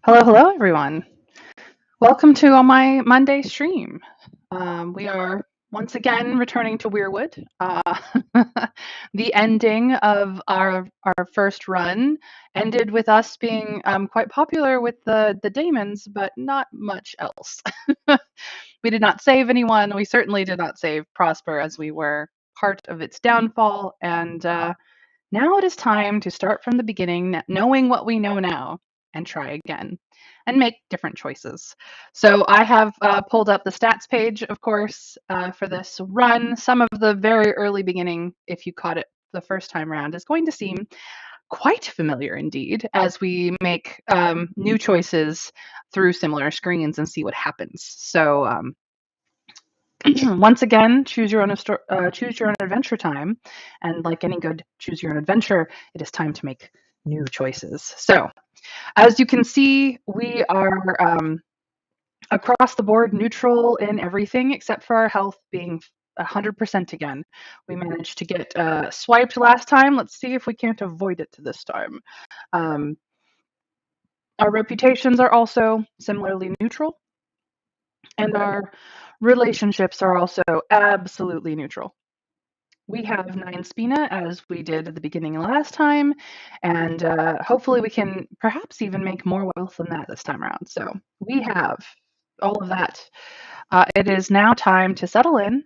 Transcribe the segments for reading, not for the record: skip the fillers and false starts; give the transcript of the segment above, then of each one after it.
Hello, everyone. Welcome to my Monday stream. We are once again returning to Weirwood. The ending of our first run ended with us being quite popular with the daemons, but not much else. We did not save anyone. We certainly did not save Prosper, as we were part of its downfall. And now it is time to start from the beginning, knowing what we know now, and try again and make different choices. So I have pulled up the stats page, of course, for this run. Some of the very early beginning, if you caught it the first time around, is going to seem quite familiar indeed as we make new choices through similar screens and see what happens. So once again, choose your own adventure time, and like any good choose your own adventure, it is time to make new choices. So, as you can see, we are across the board neutral in everything except for our health being 100% again. We managed to get swiped last time. Let's see if we can't avoid it this time. Um, our reputations are also similarly neutral, and our relationships are also absolutely neutral. We have 9 Spina as we did at the beginning last time, and hopefully we can perhaps even make more wealth than that this time around. So we have all of that. It is now time to settle in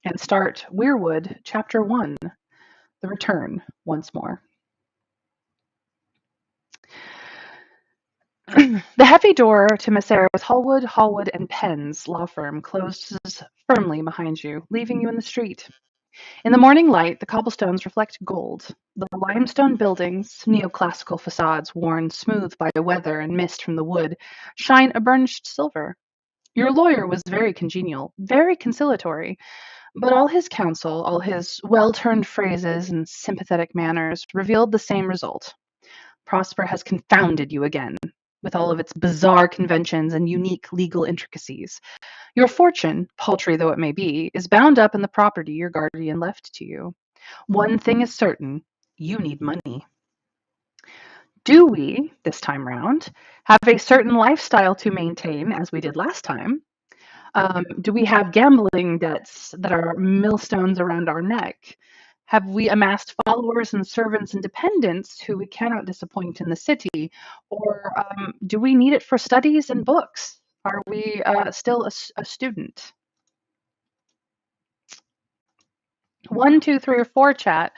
and start Weirwood Chapter 1, The Return, once more. The heavy door to Messrs. Hallwood and Penn's law firm closes firmly behind you, leaving you in the street. In the morning light, the cobblestones reflect gold. The limestone buildings, neoclassical facades worn smooth by weather and mist from the wood, shine a burnished silver. Your lawyer was very congenial, very conciliatory, but all his counsel, all his well-turned phrases and sympathetic manners revealed the same result. Prosper has confounded you again, with all of its bizarre conventions and unique legal intricacies. Your fortune, paltry though it may be, is bound up in the property your guardian left to you. One thing is certain, you need money. Do we, this time round, have a certain lifestyle to maintain, as we did last time? Do we have gambling debts that are millstones around our neck? Have we amassed followers and servants and dependents who we cannot disappoint in the city? Or do we need it for studies and books? Are we still a student? 1, 2, 3, or 4 chat.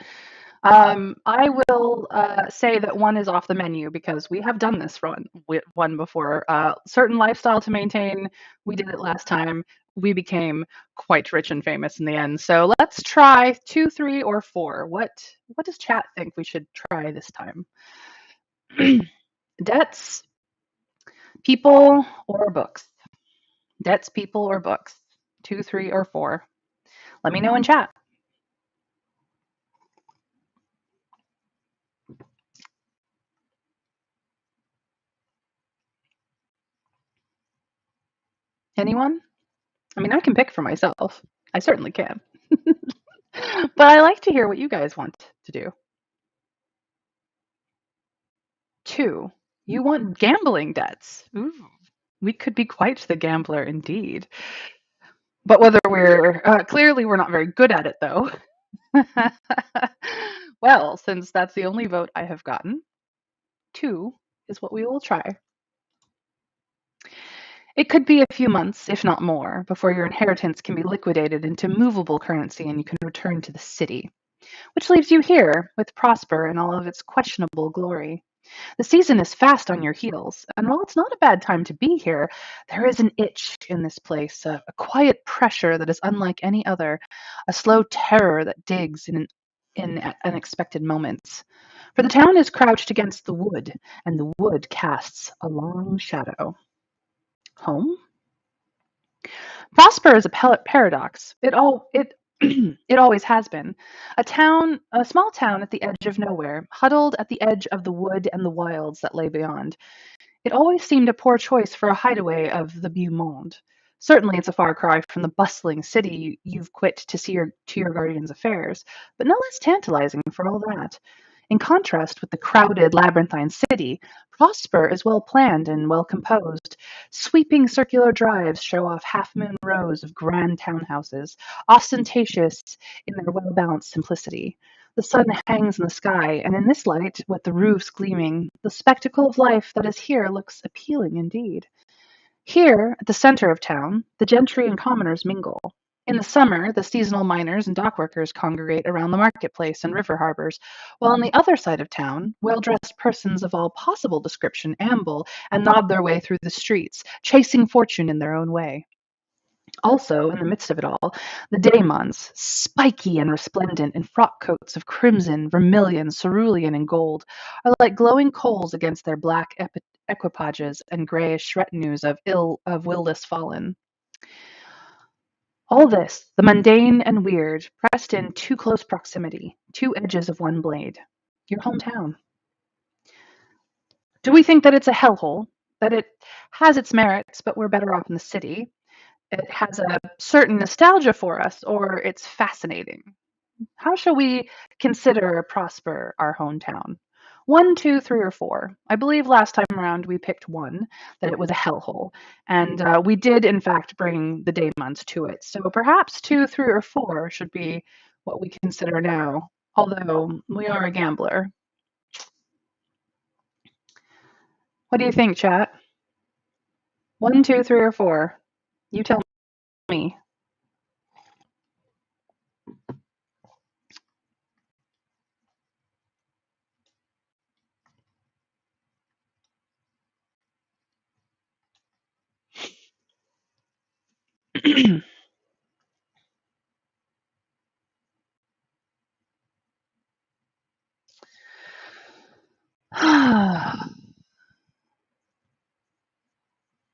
I will say that 1 is off the menu because we have done this one before. Certain lifestyle to maintain. We did it last time. We became quite rich and famous in the end. So let's try 2, 3, or 4. What does chat think we should try this time? Debts, people, or books? Debts, people, or books? 2, 3, or 4. Let me know in chat. Anyone? I mean, I can pick for myself. I certainly can. But I like to hear what you guys want to do. 2, you want gambling debts. Ooh, we could be quite the gambler indeed. But whether clearly we're not very good at it though. Well, since that's the only vote I have gotten, 2 is what we will try. It could be a few months, if not more, before your inheritance can be liquidated into movable currency and you can return to the city, which leaves you here with Prosper in all of its questionable glory. The season is fast on your heels, and while it's not a bad time to be here, there is an itch in this place, a quiet pressure that is unlike any other, a slow terror that digs in unexpected moments. For the town is crouched against the wood, and the wood casts a long shadow. Home? Prosper is a paradox. It always has been. A small town at the edge of nowhere, huddled at the edge of the wood and the wilds that lay beyond. It always seemed a poor choice for a hideaway of the beau monde. Certainly it's a far cry from the bustling city you've quit to see to your guardian's affairs, but no less tantalizing for all that. In contrast with the crowded, labyrinthine city, Prosper is well planned and well composed. Sweeping circular drives show off half moon rows of grand townhouses, ostentatious in their well balanced simplicity. The sun hangs in the sky, and in this light, with the roofs gleaming, the spectacle of life that is here looks appealing indeed. Here, at the center of town, the gentry and commoners mingle. In the summer, the seasonal miners and dock workers congregate around the marketplace and river harbors, while on the other side of town, well dressed persons of all possible description amble and nod their way through the streets, chasing fortune in their own way. Also, in the midst of it all, the daemons, spiky and resplendent in frock coats of crimson, vermilion, cerulean, and gold, are like glowing coals against their black equipages and greyish retinues of willless fallen. All this, the mundane and weird, pressed in too close proximity, two edges of one blade. Your hometown. Do we think that it's a hellhole? That it has its merits, but we're better off in the city? It has a certain nostalgia for us, or it's fascinating? How shall we consider Prosper our hometown? One, two, three, or four. I believe last time around we picked one, that it was a hellhole, and we did in fact bring the daemons to it. So perhaps two, three, or four should be what we consider now, although we are a gambler. What do you think, chat? One, two, three, or four? You tell me.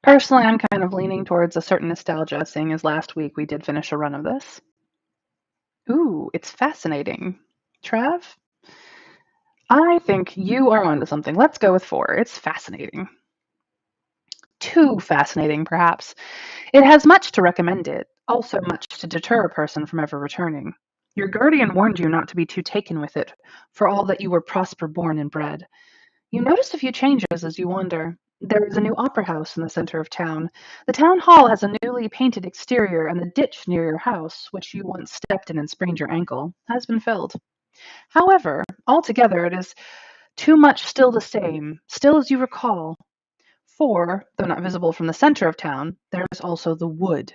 Personally, I'm kind of leaning towards a certain nostalgia, seeing as last week we did finish a run of this. Ooh, it's fascinating. Trav? I think you are onto something. Let's go with four. It's fascinating. Too fascinating, perhaps. It has much to recommend it, also much to deter a person from ever returning. Your guardian warned you not to be too taken with it, for all that you were prosper born and bred. You notice a few changes as you wander. There is a new opera house in the center of town. The town hall has a newly painted exterior, and the ditch near your house, which you once stepped in and sprained your ankle, has been filled. However, altogether it is too much still the same, still as you recall. For, though not visible from the center of town, there is also the wood,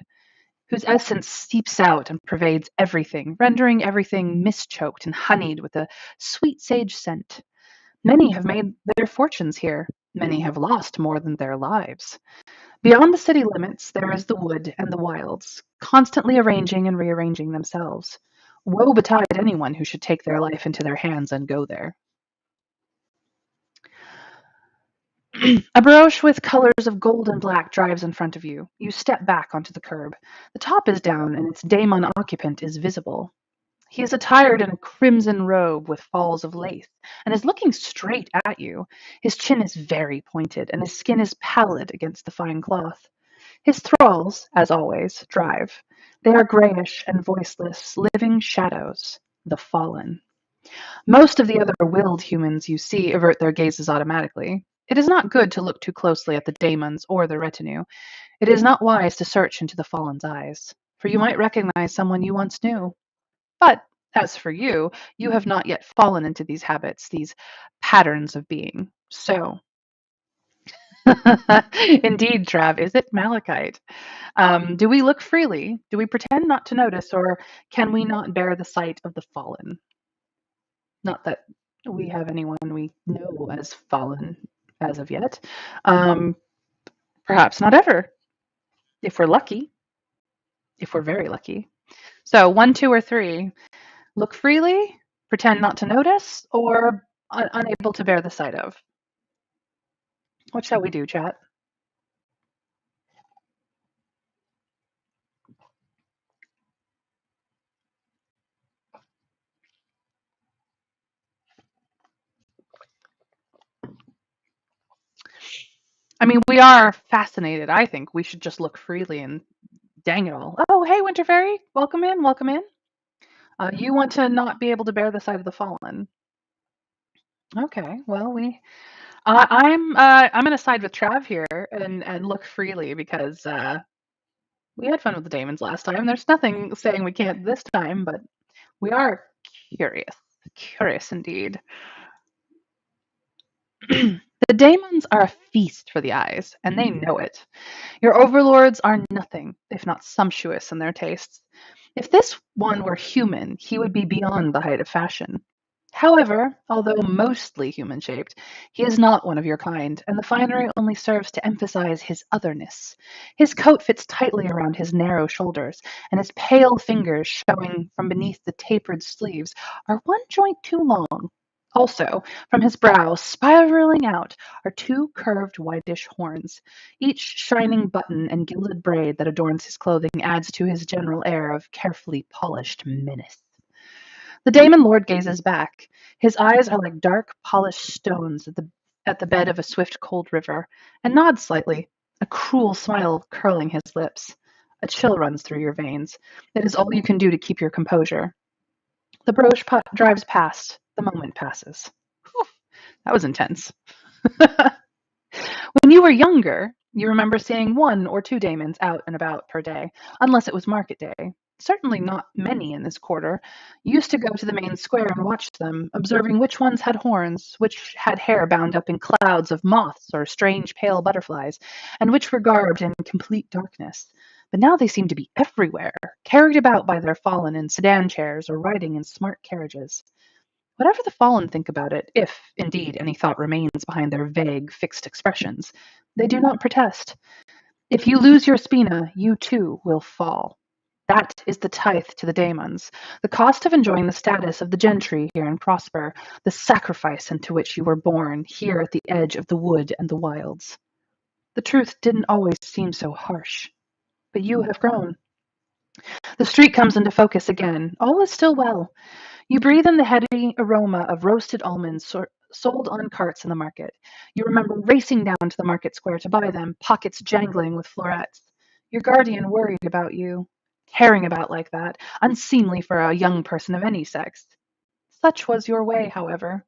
whose essence seeps out and pervades everything, rendering everything mist-choked and honeyed with a sweet sage scent. Many have made their fortunes here. Many have lost more than their lives. Beyond the city limits, there is the wood and the wilds, constantly arranging and rearranging themselves. Woe betide anyone who should take their life into their hands and go there. A barouche with colors of gold and black drives in front of you. You step back onto the curb. The top is down and its daemon occupant is visible. He is attired in a crimson robe with falls of lace and is looking straight at you. His chin is very pointed and his skin is pallid against the fine cloth. His thralls, as always, drive. They are grayish and voiceless, living shadows, the fallen. Most of the other willed humans you see avert their gazes automatically. It is not good to look too closely at the daemons or their retinue. It is not wise to search into the fallen's eyes, for you might recognize someone you once knew. But as for you, you have not yet fallen into these habits, these patterns of being. So, indeed, Trav, is it malachite? Do we look freely? Do we pretend not to notice, or can we not bear the sight of the fallen? Not that we have anyone we know as fallen as of yet. Um, Perhaps not ever, if we're lucky, if we're very lucky. So, one, two, or three. Look freely, pretend not to notice, or unable to bear the sight of. What shall we do, chat? I mean, we are fascinated. I think we should just look freely and dang it all. Oh, hey, Winter Fairy, welcome in, welcome in. You want to not be able to bear the sight of the fallen. Okay. Well, I'm gonna side with Trav here and look freely because we had fun with the Damons last time. There's nothing saying we can't this time, but we are curious. Curious indeed. The Daemons are a feast for the eyes, and they know it. Your overlords are nothing if not sumptuous in their tastes. If this one were human, he would be beyond the height of fashion. However, although mostly human shaped, he is not one of your kind, and the finery only serves to emphasize his otherness. His coat fits tightly around his narrow shoulders, and his pale fingers, showing from beneath the tapered sleeves, are one joint too long. Also, from his brow, spiraling out, are two curved whitish horns. Each shining button and gilded braid that adorns his clothing adds to his general air of carefully polished menace. The Daemon Lord gazes back. His eyes are like dark, polished stones at the bed of a swift, cold river, and nods slightly, a cruel smile curling his lips. A chill runs through your veins. It is all you can do to keep your composure. The broche drives past. The moment passes. Whew, that was intense. When you were younger, you remember seeing one or two daemons out and about per day, unless it was market day. Certainly not many in this quarter. You used to go to the main square and watch them, observing which ones had horns, which had hair bound up in clouds of moths or strange pale butterflies, and which were garbed in complete darkness. But now they seem to be everywhere, carried about by their fallen in sedan chairs or riding in smart carriages. Whatever the fallen think about it, if, indeed, any thought remains behind their vague, fixed expressions, they do not protest. If you lose your spina, you too will fall. That is the tithe to the daemons, the cost of enjoying the status of the gentry here in Prosper, the sacrifice into which you were born here at the edge of the wood and the wilds. The truth didn't always seem so harsh, but you have grown. The street comes into focus again. All is still well. You breathe in the heady aroma of roasted almonds sold on carts in the market. You remember racing down to the market square to buy them, pockets jangling with florets. Your guardian worried about you. Tearing about like that, unseemly for a young person of any sex. Such was your way, however.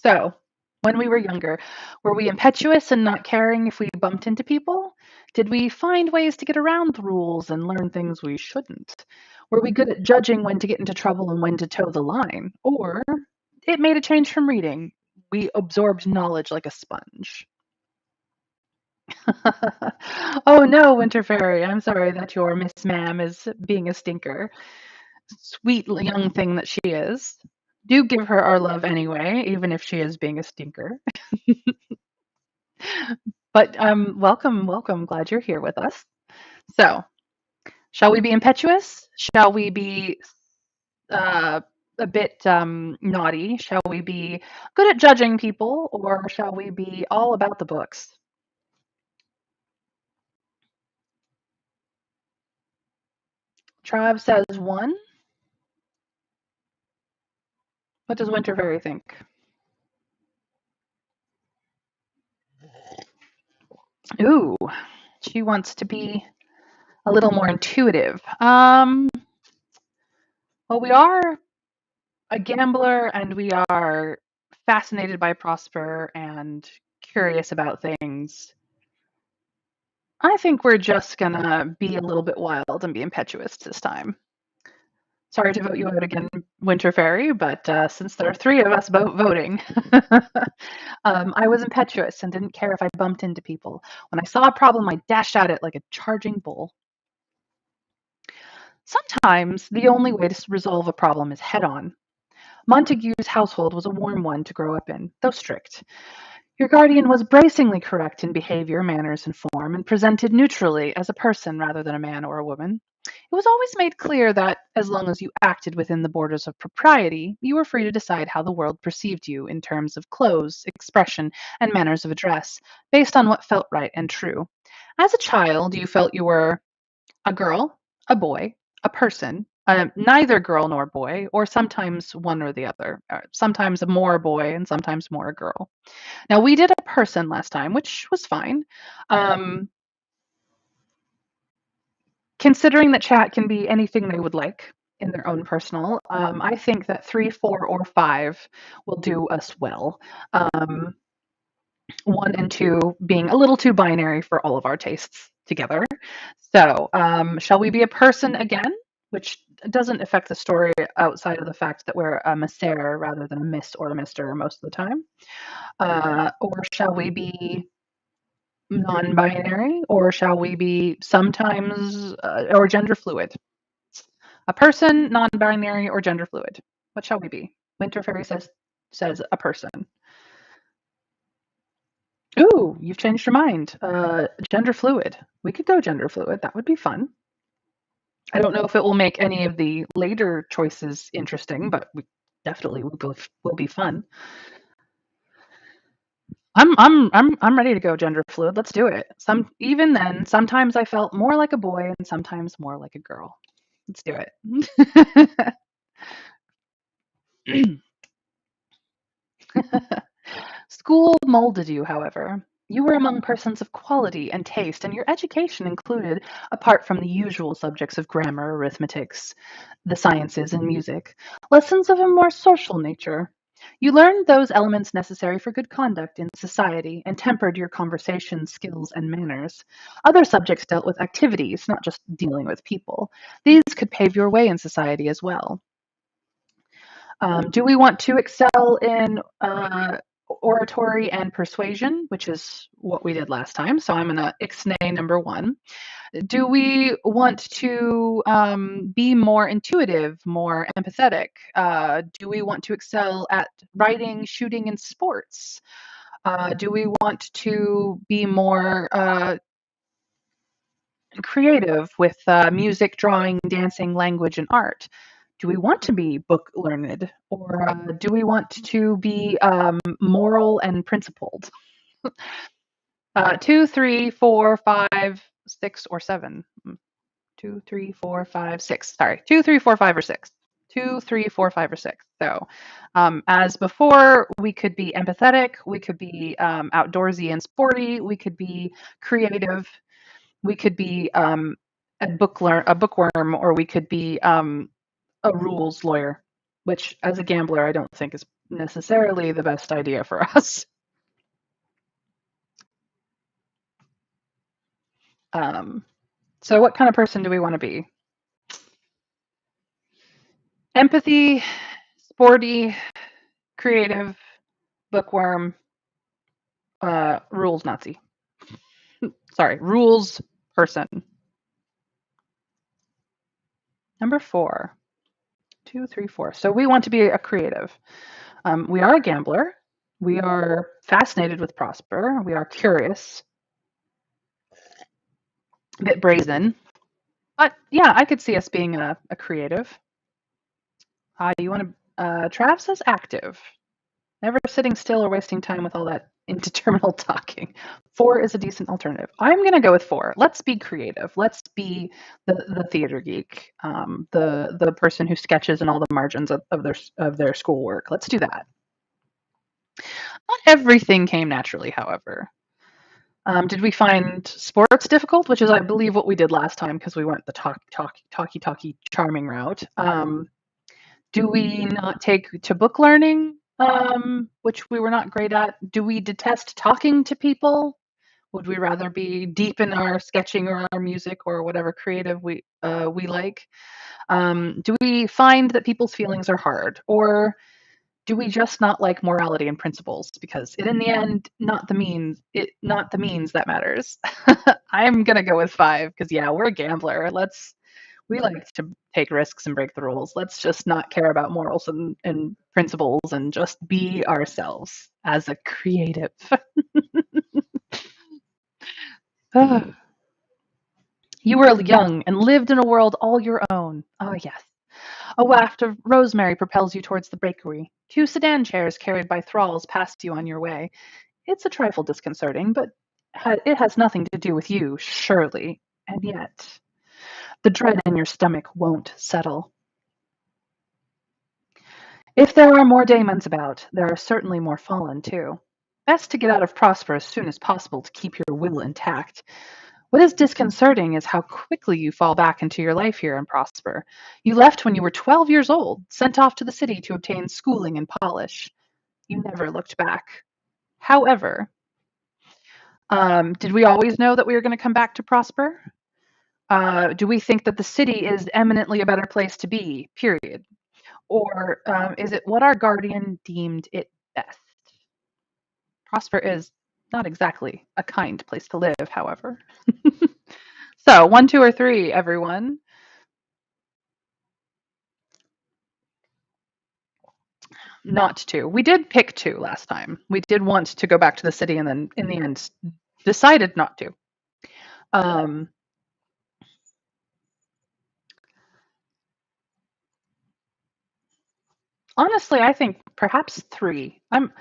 So, when we were younger, were we impetuous and not caring if we bumped into people? Did we find ways to get around the rules and learn things we shouldn't? Were we good at judging when to get into trouble and when to toe the line? Or it made a change from reading. We absorbed knowledge like a sponge. Oh no, Winter Fairy, I'm sorry that your Miss Ma'am is being a stinker. Sweet young thing that she is. Do give her our love anyway, even if she is being a stinker. But welcome, welcome. Glad you're here with us. So, shall we be impetuous? Shall we be uh, a bit naughty? Shall we be good at judging people, or shall we be all about the books? Trav says one. What does Winter Fairy think? Ooh, she wants to be a little more intuitive. Well, we are a gambler and we are fascinated by Prosper and curious about things. I think we're just gonna be a little bit wild and be impetuous this time. Sorry to vote you out again, Winter Fairy, but since there are three of us voting, I was impetuous and didn't care if I bumped into people. When I saw a problem, I dashed at it like a charging bull. Sometimes the only way to resolve a problem is head on. Montague's household was a warm one to grow up in, though strict. Your guardian was bracingly correct in behavior, manners, and form, and presented neutrally as a person rather than a man or a woman. It was always made clear that, as long as you acted within the borders of propriety, you were free to decide how the world perceived you in terms of clothes, expression, and manners of address, based on what felt right and true. As a child, you felt you were a girl, a boy, a person, neither girl nor boy, or sometimes one or the other, sometimes more a boy and sometimes more a girl. Now, we did a person last time, which was fine. Um, Considering that chat can be anything they would like, in their own personal. I think that 3, 4, or 5 will do us well. Um, 1 and 2 being a little too binary for all of our tastes together. So, shall we be a person again? Which doesn't affect the story outside of the fact that we're a Messere rather than a Miss or a Mister most of the time. Or shall we be non-binary? Or shall we be sometimes or gender fluid? A person, non-binary, or gender fluid? What shall we be? Winter Fairy says a person. Ooh, you've changed your mind. Gender fluid. We could go gender fluid. That would be fun. I don't know if it will make any of the later choices interesting, but we definitely will be fun. I'm ready to go gender fluid. Let's do it. Even then, sometimes I felt more like a boy and sometimes more like a girl. Let's do it. School molded you, however. You were among persons of quality and taste, and your education included, apart from the usual subjects of grammar, arithmetics, the sciences, and music, lessons of a more social nature. You learned those elements necessary for good conduct in society and tempered your conversation skills and manners. Other subjects dealt with activities, not just dealing with people. These could pave your way in society as well. Do we want to excel in oratory and persuasion, which is what we did last time? So I'm going to ixnay number 1. Do we want to be more intuitive, more empathetic? Do we want to excel at writing, shooting, and sports? Do we want to be more creative with music, drawing, dancing, language, and art? Do we want to be book learned, or do we want to be moral and principled? 2, 3, 4, 5, 6, or 7. 2, 3, 4, 5, 6. Sorry, 2, 3, 4, 5, or 6. 2, 3, 4, 5, or 6. So, as before, we could be empathetic, we could be outdoorsy and sporty, we could be creative, we could be a bookworm, or we could be a rules lawyer, which as a gambler, I don't think is necessarily the best idea for us. Um, so, what kind of person do we want to be? Empathy, sporty, creative, bookworm, rules Nazi. Sorry, rules person. Number 4. 2, 3, 4. So we want to be a creative. We are a gambler. We are fascinated with Prosper. We are curious, a bit brazen. But yeah, I could see us being a creative. You want to? Trav says active. Never sitting still or wasting time with all that indeterminate talking. 4 is a decent alternative. I'm going to go with 4. Let's be creative. Let's be the theater geek, the person who sketches in all the margins of their schoolwork. Let's do that. Not everything came naturally, however. Did we find sports difficult, which is, I believe, what we did last time because we went the talky, charming route? Do we not take to book learning, which we were not great at? Do we detest talking to people? Would we rather be deep in our sketching or our music or whatever creative we like? Do we find that people's feelings are hard, or do we just not like morality and principles? Because in the end, not the means that matters. I'm gonna go with 5 because yeah, we're a gambler. We like to take risks and break the rules. Let's just not care about morals and principles and just be ourselves as a creative. You were young and lived in a world all your own. Ah, yes. A waft of rosemary propels you towards the bakery. 2 sedan chairs carried by thralls pass you on your way. It's a trifle disconcerting, but it has nothing to do with you, surely. And yet, the dread in your stomach won't settle. If there are more daemons about, there are certainly more fallen, too. Best to get out of Prosper as soon as possible to keep your will intact. What is disconcerting is how quickly you fall back into your life here and prosper. You left when you were 12 years old, sent off to the city to obtain schooling and polish. You never looked back. However, did we always know that we were going to come back to prosper? Do we think that the city is eminently a better place to be, period? Or is it what our guardian deemed it best? Prosper is not exactly a kind place to live, however. So, one, two, or three, everyone. Not two. We did pick two last time. We did want to go back to the city and then, in the end, decided not to. Um, Honestly, I think perhaps three. I'm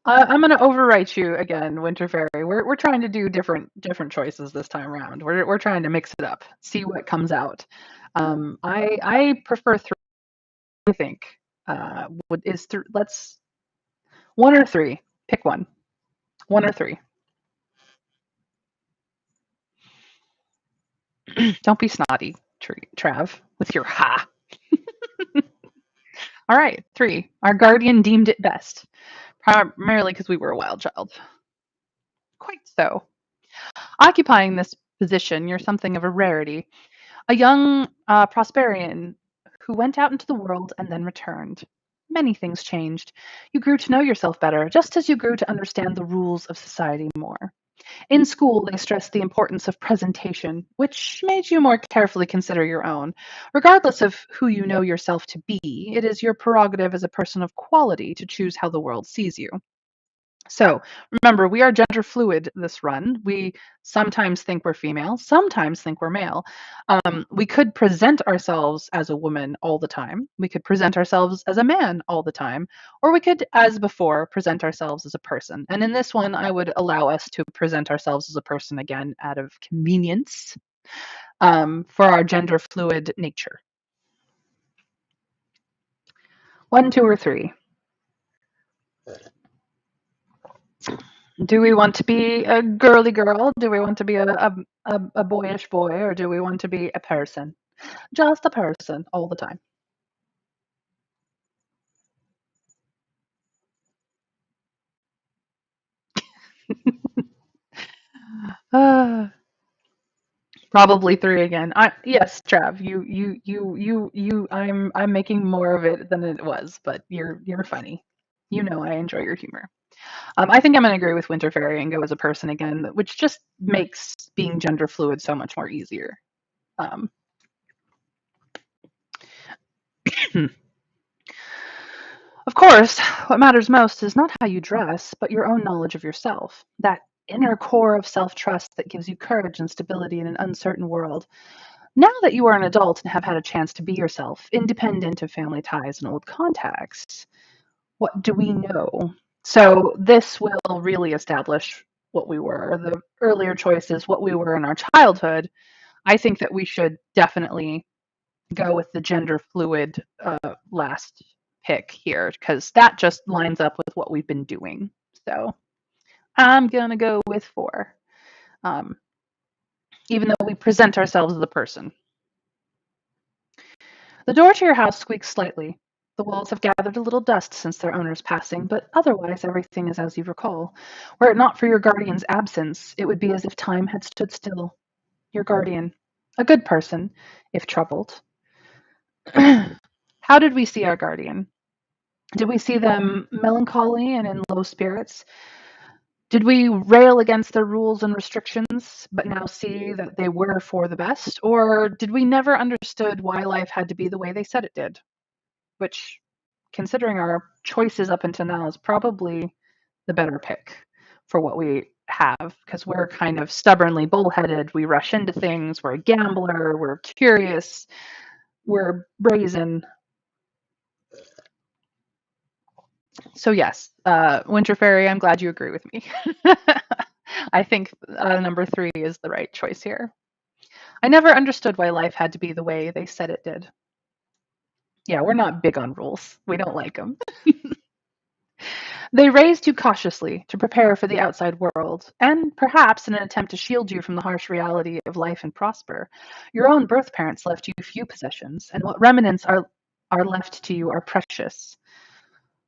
going to overwrite you again, Winter Fairy. We're trying to do different choices this time around. We're trying to mix it up, see what comes out. I prefer three. I think let's one or three. Pick one. One or three. Don't be snotty, Trav, with your ha. All right, three. Our guardian deemed it best, primarily because we were a wild child. Quite so. Occupying this position, you're something of a rarity. A young Prosperian who went out into the world and then returned. Many things changed. You grew to know yourself better, just as you grew to understand the rules of society more. In school, they stressed the importance of presentation, which made you more carefully consider your own. Regardless of who you know yourself to be, it is your prerogative as a person of quality to choose how the world sees you. So remember, we are gender fluid this run. We sometimes think we're female, sometimes think we're male. We could present ourselves as a woman all the time. We could present ourselves as a man all the time. Or we could, as before, present ourselves as a person. And in this one, I would allow us to present ourselves as a person again out of convenience for our gender fluid nature. One, two, or three. Do we want to be a girly girl? Do we want to be a boyish boy? Or do we want to be a person? Just a person all the time. Uh, Probably three again. Yes, Trav, I'm making more of it than it was, but you're funny. You know I enjoy your humor. I think I'm going to agree with Winter Fairy and go as a person again, which just makes being gender fluid so much more easier. Um, Of course, what matters most is not how you dress, but your own knowledge of yourself. That inner core of self trust that gives you courage and stability in an uncertain world. Now that you are an adult and have had a chance to be yourself, independent of family ties and old contexts, what do we know? So, this will really establish what we were. The earlier choices, what we were in our childhood, I think that we should definitely go with the gender fluid last pick here because that just lines up with what we've been doing. So I'm gonna go with four, um, even though we present ourselves as a person. The door to your house squeaks slightly. The walls have gathered a little dust since their owner's passing, but otherwise everything is as you recall. Were it not for your guardian's absence, it would be as if time had stood still. Your guardian, a good person, if troubled. How did we see our guardian? Did we see them melancholy and in low spirits? Did we rail against their rules and restrictions, but now see that they were for the best? Or did we never understood why life had to be the way they said it did? Which, considering our choices up until now, is probably the better pick for what we have, because we're kind of stubbornly bullheaded. We rush into things. We're a gambler. We're curious. We're brazen. So yes, Winter Fairy, I'm glad you agree with me. I think number three is the right choice here. I never understood why life had to be the way they said it did. Yeah, we're not big on rules. We don't like them. They raised you cautiously to prepare for the outside world, and perhaps in an attempt to shield you from the harsh reality of life and prosper. Your own birth parents left you few possessions, and what remnants are left to you are precious.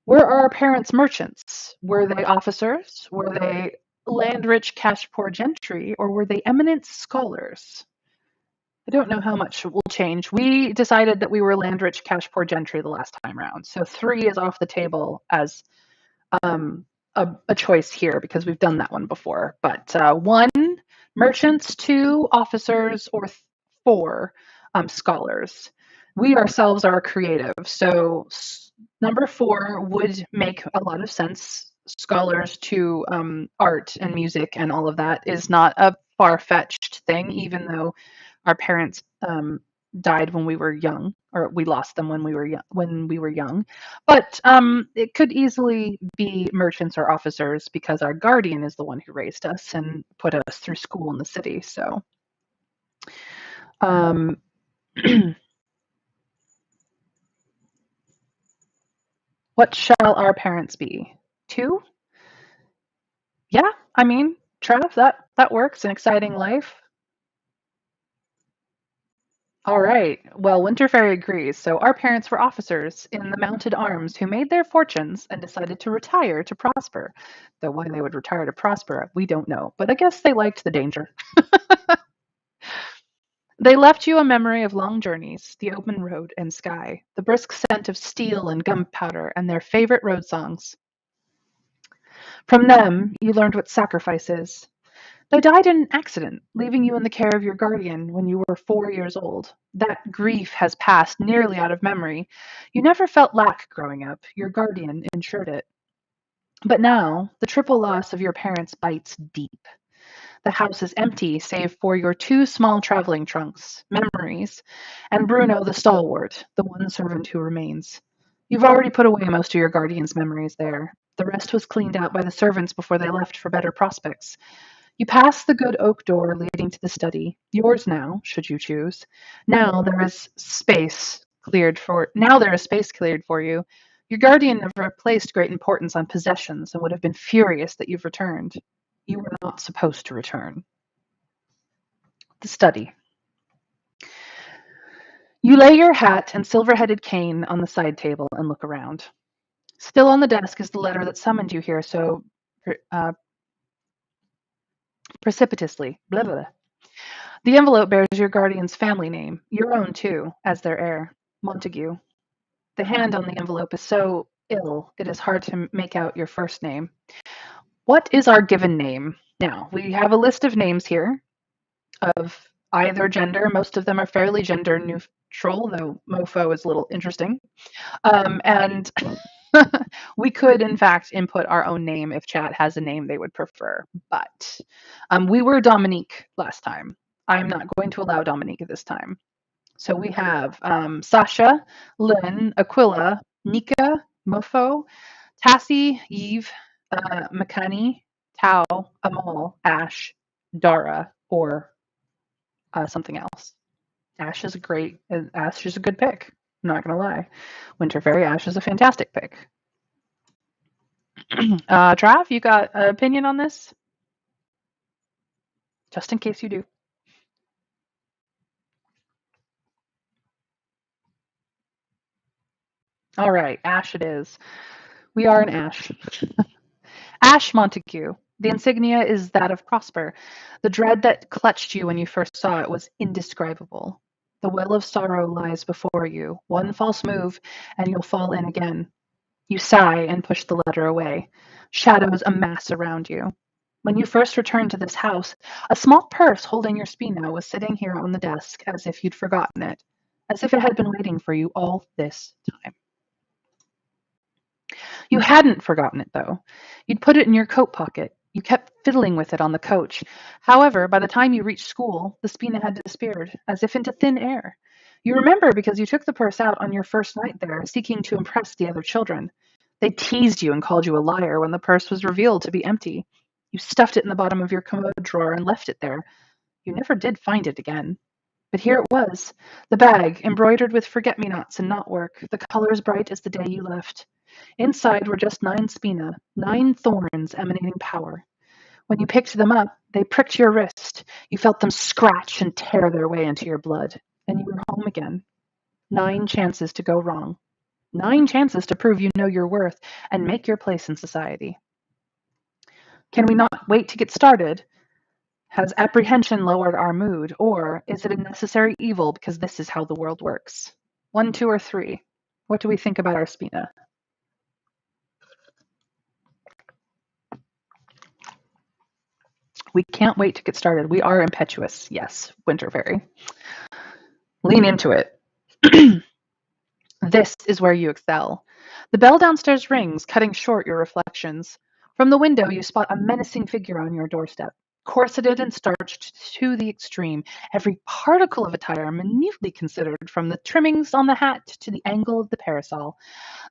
Were our parents merchants? Were they officers? Were they land rich, cash poor gentry, or were they eminent scholars? I don't know how much will change. We decided that we were land rich, cash poor gentry the last time round, so three is off the table as um, a choice here because we've done that one before. But one, merchants, two, officers, or four, scholars. We ourselves are creative. So number four would make a lot of sense. Scholars to art and music and all of that is not a far fetched thing, even though our parents died when we were young, or we lost them when we were young. But it could easily be merchants or officers because our guardian is the one who raised us and put us through school in the city. So, um, what shall our parents be? Two? Yeah, I mean, Trev, that works. An exciting life. All right. Well, Winterfairy agrees. So our parents were officers in the Mounted Arms who made their fortunes and decided to retire to prosper. Though why they would retire to prosper, we don't know. But I guess they liked the danger. They left you a memory of long journeys, the open road and sky, the brisk scent of steel and gunpowder, and their favorite road songs. From them, you learned what sacrifice is. They died in an accident, leaving you in the care of your guardian when you were 4 years old. That grief has passed nearly out of memory. You never felt lack growing up. Your guardian ensured it. But now, the triple loss of your parents bites deep. The house is empty save for your two small traveling trunks, memories, and Bruno the stalwart, the one servant who remains. You've already put away most of your guardian's memories there. The rest was cleaned out by the servants before they left for better prospects. You pass the good oak door leading to the study, yours now, should you choose. Now there is space cleared for you. Your guardian never placed great importance on possessions and would have been furious that you've returned. You were not supposed to return. The study. You lay your hat and silver-headed cane on the side table and look around. Still on the desk is the letter that summoned you here so uh, precipitously. Blah, blah, blah. The envelope bears your guardian's family name, your own too, as their heir, Montague. The hand on the envelope is so ill it is hard to make out your first name. What is our given name? Now, we have a list of names here of either gender. Most of them are fairly gender neutral, though mofo is a little interesting. And we could, in fact, input our own name if chat has a name they would prefer. But we were Dominique last time. I'm not going to allow Dominique this time. So we have Sasha, Lynn, Aquila, Nika, Mofo, Tassie, Eve, Makani, Tao, Amal, Ash, Dara, or something else. Ash is a good pick. I'm not gonna lie. Winter Fairy Ash is a fantastic pick. Trav, you got an opinion on this? Just in case you do. All right, Ash it is. We are an Ash. Ash Montague. The insignia is that of Prosper. The dread that clutched you when you first saw it was indescribable. The well of sorrow lies before you. One false move, and you'll fall in again. You sigh and push the letter away. Shadows amass around you. When you first returned to this house, a small purse holding your spino was sitting here on the desk as if you'd forgotten it, as if it had been waiting for you all this time. You hadn't forgotten it, though. You'd put it in your coat pocket. You kept fiddling with it on the coach. However, by the time you reached school, the spina had disappeared, as if into thin air. You remember because you took the purse out on your first night there, seeking to impress the other children. They teased you and called you a liar when the purse was revealed to be empty. You stuffed it in the bottom of your commode drawer and left it there. You never did find it again. But here it was, the bag, embroidered with forget-me-nots and knotwork, the colors bright as the day you left. Inside were just 9 spina, 9 thorns emanating power. When you picked them up, they pricked your wrist. You felt them scratch and tear their way into your blood. And you were home again. 9 chances to go wrong. 9 chances to prove you know your worth and make your place in society. Can we not wait to get started? Has apprehension lowered our mood, or is it a necessary evil because this is how the world works? 1, 2, or 3. What do we think about our spina? We can't wait to get started. We are impetuous. Yes, Winter Fairy. Lean into it. This is where you excel. The bell downstairs rings, cutting short your reflections. From the window, you spot a menacing figure on your doorstep, corseted and starched to the extreme, every particle of attire minutely considered, from the trimmings on the hat to the angle of the parasol.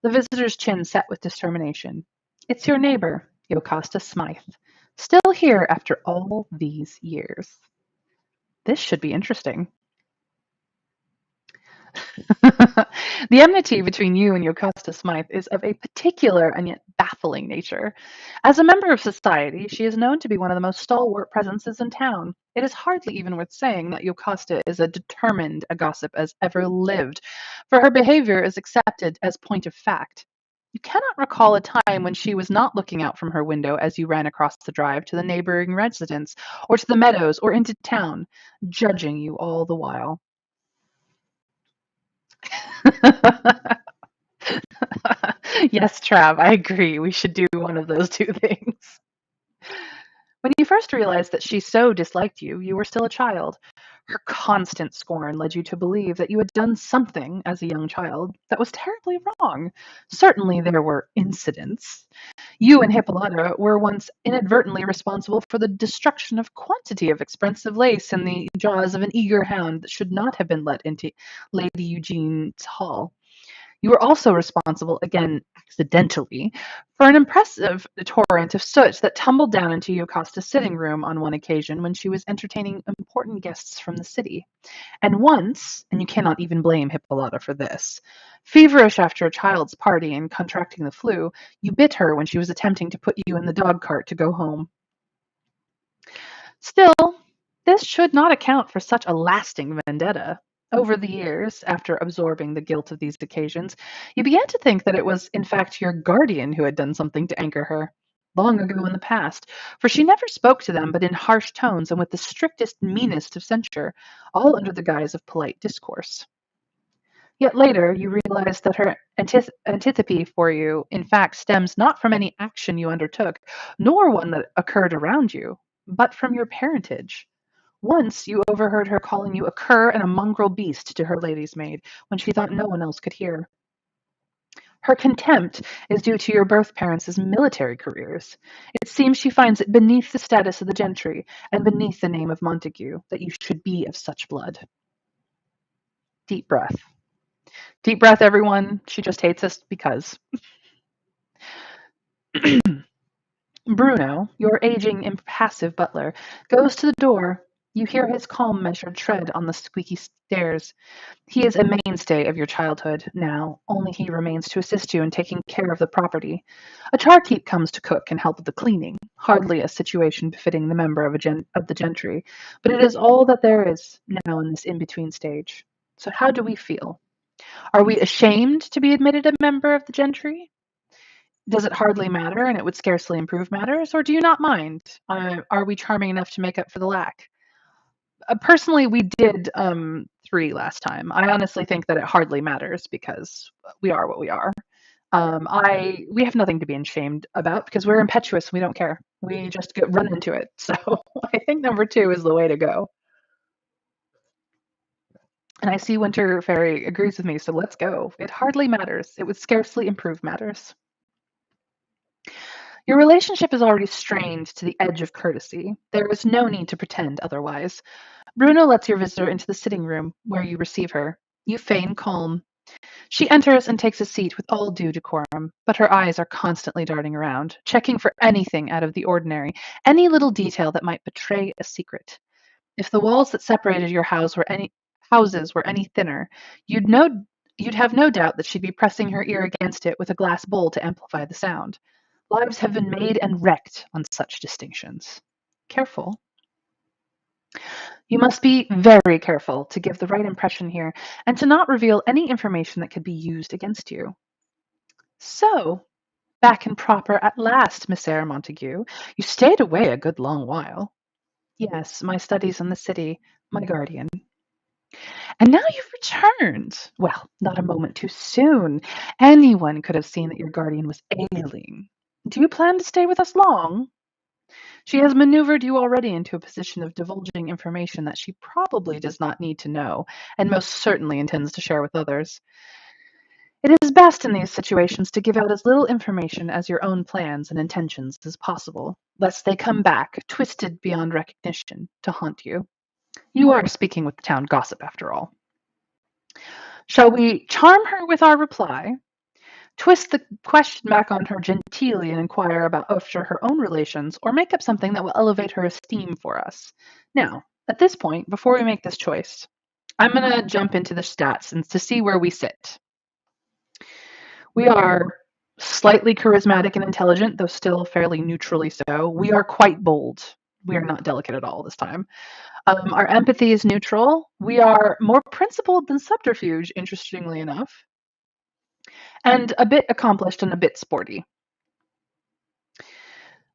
The visitor's chin set with determination. It's your neighbor, Yocasta Smythe, still here after all these years. This should be interesting. The enmity between you and Yocasta Smythe is of a particular and yet baffling nature. As a member of society, she is known to be one of the most stalwart presences in town. It is hardly even worth saying that Yocasta is as determined a gossip as ever lived, for her behavior is accepted as point of fact. You cannot recall a time when she was not looking out from her window as you ran across the drive to the neighboring residence, or to the meadows, or into town, judging you all the while. Yes, Trav, I agree. We should do one of those two things. When you first realized that she so disliked you, you were still a child. Her constant scorn led you to believe that you had done something as a young child that was terribly wrong. Certainly there were incidents. You and Hippolyta were once inadvertently responsible for the destruction of quantity of expensive lace in the jaws of an eager hound that should not have been let into Lady Eugene's hall. You were also responsible, again accidentally, for an impressive torrent of soot that tumbled down into Yocasta's sitting room on one occasion when she was entertaining important guests from the city. And once, and you cannot even blame Hippolyta for this, feverish after a child's party and contracting the flu, you bit her when she was attempting to put you in the dog cart to go home. Still, this should not account for such a lasting vendetta. Over the years, after absorbing the guilt of these occasions, you began to think that it was, in fact, your guardian who had done something to anger her. Long ago in the past, for she never spoke to them but in harsh tones and with the strictest, meanest of censure, all under the guise of polite discourse. Yet later, you realize that her antipathy for you, in fact, stems not from any action you undertook, nor one that occurred around you, but from your parentage. Once you overheard her calling you a cur and a mongrel beast to her lady's maid when she thought no one else could hear. Her contempt is due to your birth parents' military careers. It seems she finds it beneath the status of the gentry and beneath the name of Montague that you should be of such blood. Deep breath. Deep breath, everyone. She just hates us because. Bruno, your aging, impassive butler, goes to the door. You hear his calm, measured tread on the squeaky stairs. He is a mainstay of your childhood now, only he remains to assist you in taking care of the property. A charkeep comes to cook and help with the cleaning, hardly a situation befitting the member of the gentry, but it is all that there is now in this in-between stage. So how do we feel? Are we ashamed to be admitted a member of the gentry? Does it hardly matter and it would scarcely improve matters, or do you not mind? Are we charming enough to make up for the lack? Personally, we did 3 last time. I honestly think that it hardly matters because we are what we are. We have nothing to be ashamed about because we're impetuous. We don't care. We just run into it. So I think number 2 is the way to go. And I see Winter Fairy agrees with me, so let's go. It hardly matters. It would scarcely improve matters. Your relationship is already strained to the edge of courtesy. There is no need to pretend otherwise. Bruno lets your visitor into the sitting room, where you receive her. You feign calm. She enters and takes a seat with all due decorum, but her eyes are constantly darting around, checking for anything out of the ordinary, any little detail that might betray a secret. If the walls that separated your houses were any thinner, you'd know You'd have no doubt that she'd be pressing her ear against it with a glass bowl to amplify the sound. Lives have been made and wrecked on such distinctions. Careful. You must be very careful to give the right impression here and to not reveal any information that could be used against you. So, back and proper at last, Miss Eyre Montague. You stayed away a good long while. Yes, my studies in the city, my guardian. And now you've returned. Well, not a moment too soon. Anyone could have seen that your guardian was ailing. Do you plan to stay with us long? She has maneuvered you already into a position of divulging information that she probably does not need to know, and most certainly intends to share with others. It is best in these situations to give out as little information as your own plans and intentions as possible, lest they come back, twisted beyond recognition, to haunt you. You are speaking with the town gossip, after all. Shall we charm her with our reply, twist the question back on her genteelly and inquire about after her own relations, or make up something that will elevate her esteem for us? Now, at this point, before we make this choice, I'm going to jump into the stats and to see where we sit. We are slightly charismatic and intelligent, though still fairly neutrally so. We are quite bold. We are not delicate at all this time. Our empathy is neutral. We are more principled than subterfuge, interestingly enough, and a bit accomplished and a bit sporty.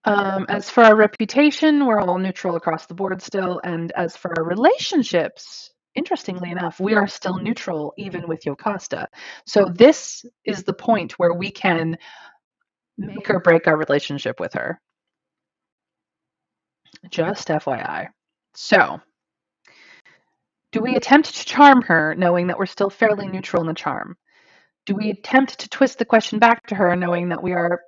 As for our reputation, we're all neutral across the board still. And as for our relationships, interestingly enough, we are still neutral even with Yocasta. So this is the point where we can make or break our relationship with her. Just FYI. So, do we attempt to charm her knowing that we're still fairly neutral in the charm? Do we attempt to twist the question back to her knowing that we are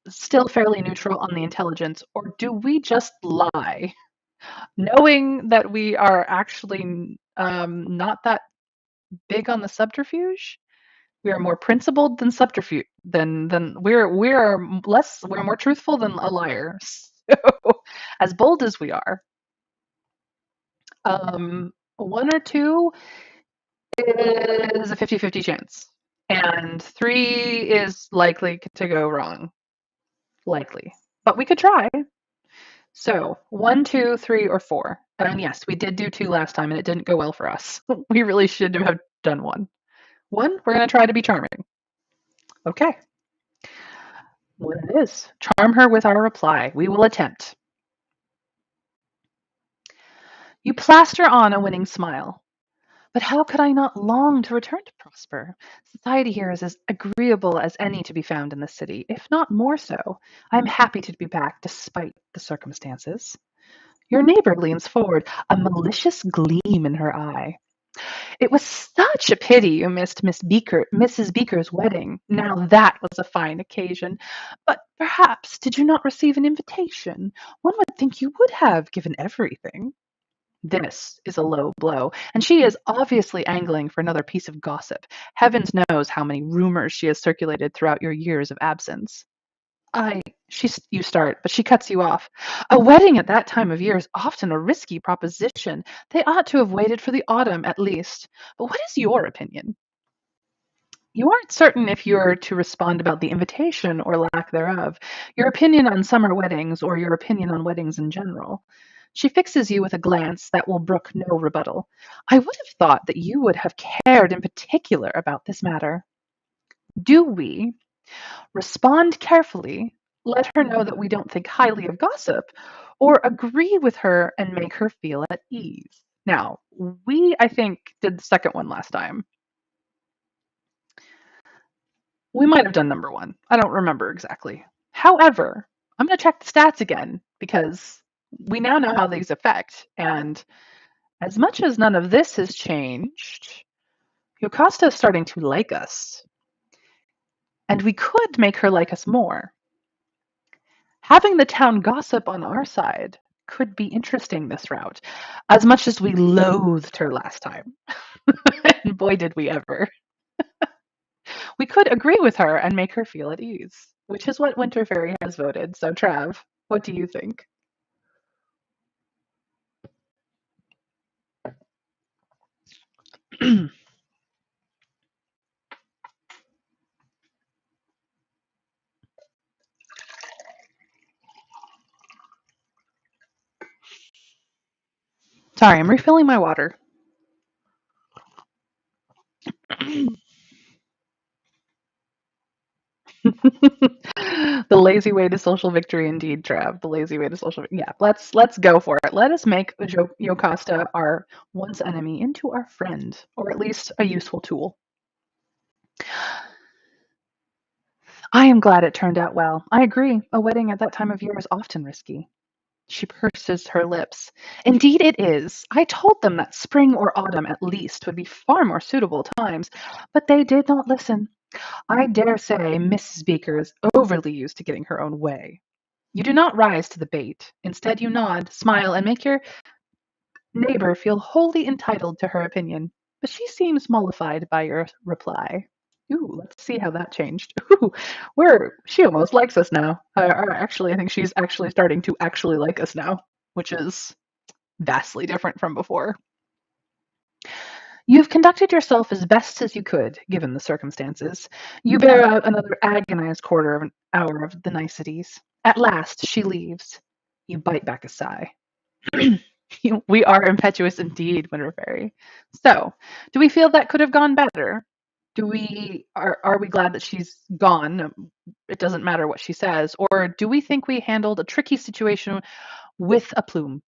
still fairly neutral on the intelligence? Or do we just lie knowing that we are actually not that big on the subterfuge? We are more principled than subterfuge. Than we're more truthful than a liar. So, as bold as we are, one or two is a 50-50 chance, and three is likely to go wrong. Likely, but we could try. So, one, two, three, or four. And yes, we did do two last time, and it didn't go well for us. We really should have done one. One, we're going to try to be charming. Okay. What it is. Charm her with our reply. We will attempt. You plaster on a winning smile. But how could I not long to return to Prosper? Society here is as agreeable as any to be found in the city, if not more so. I am happy to be back despite the circumstances. Your neighbor leans forward, a malicious gleam in her eye. It was such a pity you missed Mrs. Beeker's wedding. Now that was a fine occasion. But perhaps did you not receive an invitation? One would think you would have, given everything. This is a low blow, and she is obviously angling for another piece of gossip. Heavens knows how many rumors she has circulated throughout your years of absence. You start, but she cuts you off. A wedding at that time of year is often a risky proposition. They ought to have waited for the autumn at least. But what is your opinion? You aren't certain if you're to respond about the invitation or lack thereof, your opinion on summer weddings, or your opinion on weddings in general. She fixes you with a glance that will brook no rebuttal. I would have thought that you would have cared in particular about this matter. Do we respond carefully, let her know that we don't think highly of gossip, or agree with her and make her feel at ease? Now, I think, did the second one last time. We might have done number one. I don't remember exactly. However, I'm going to check the stats again because we now know how these affect. And as much as none of this has changed, Yocasta is starting to like us. And we could make her like us more. Having the town gossip on our side could be interesting this route, as much as we loathed her last time. And boy, did we ever. We could agree with her and make her feel at ease, which is what Winter Fairy has voted. So, Trav, what do you think? Sorry, I'm refilling my water. The lazy way to social victory, indeed, Trav. The lazy way to social. Yeah, let's go for it. Let us make Yocasta our once enemy into our friend, or at least a useful tool. I am glad it turned out well. I agree. A wedding at that time of year is often risky. She purses her lips. Indeed, it is. I told them that spring or autumn at least would be far more suitable times, but they did not listen. I dare say Mrs. Beaker is overly used to getting her own way. You do not rise to the bait. Instead, you nod, smile, and make your neighbor feel wholly entitled to her opinion. But she seems mollified by your reply. Ooh, let's see how that changed. Ooh, she almost likes us now. Or actually, I think she's actually starting to actually like us now, which is vastly different from before. You've conducted yourself as best as you could, given the circumstances. You bear out another agonized quarter of an hour of the niceties. At last, she leaves. You bite back a sigh. We are impetuous indeed, Winter Fairy. So, do we feel that could have gone better? Are we glad that she's gone? It doesn't matter what she says, or do we think we handled a tricky situation with a plume?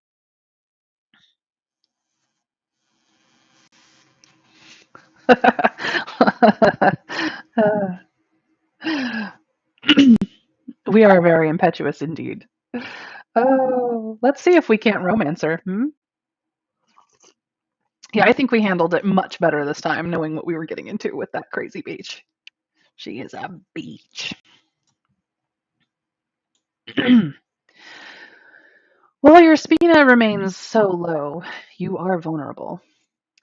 We are very impetuous indeed. Oh, let's see if we can't romance her. Hmm? Yeah, I think we handled it much better this time, knowing what we were getting into with that crazy beach. She is a beach. While your spina remains so low, you are vulnerable.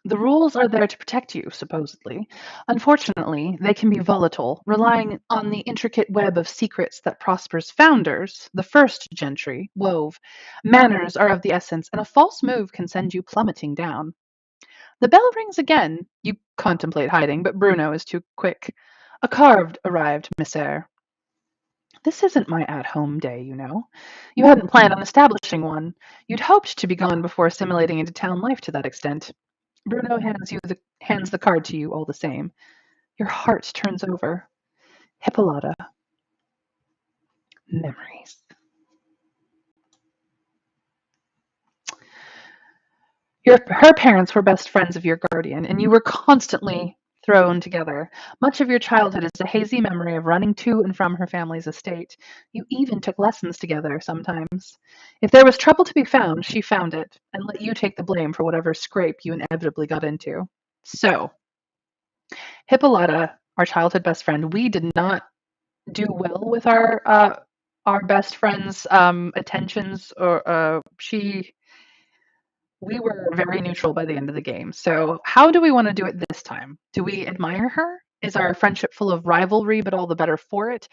The rules are there to protect you, supposedly. Unfortunately, they can be volatile, relying on the intricate web of secrets that Prosper's founders, the first gentry, wove. Manners are of the essence, and a false move can send you plummeting down. The bell rings again. You contemplate hiding, but Bruno is too quick. A card arrived, Miss Eyre. This isn't my at-home day, you know. You hadn't planned on establishing one. You'd hoped to be gone before assimilating into town life to that extent. Bruno hands the card to you all the same. Your heart turns over. Hippolyta. Memories. Her parents were best friends of your guardian, and you were constantly thrown together. Much of your childhood is a hazy memory of running to and from her family's estate. You even took lessons together sometimes. If there was trouble to be found, she found it, and let you take the blame for whatever scrape you inevitably got into. So, Hippolyta, our childhood best friend, we did not do well with our best friend's attentions, or she we were very neutral by the end of the game. So, how do we want to do it this time? Do we admire her? Is our friendship full of rivalry, but all the better for it?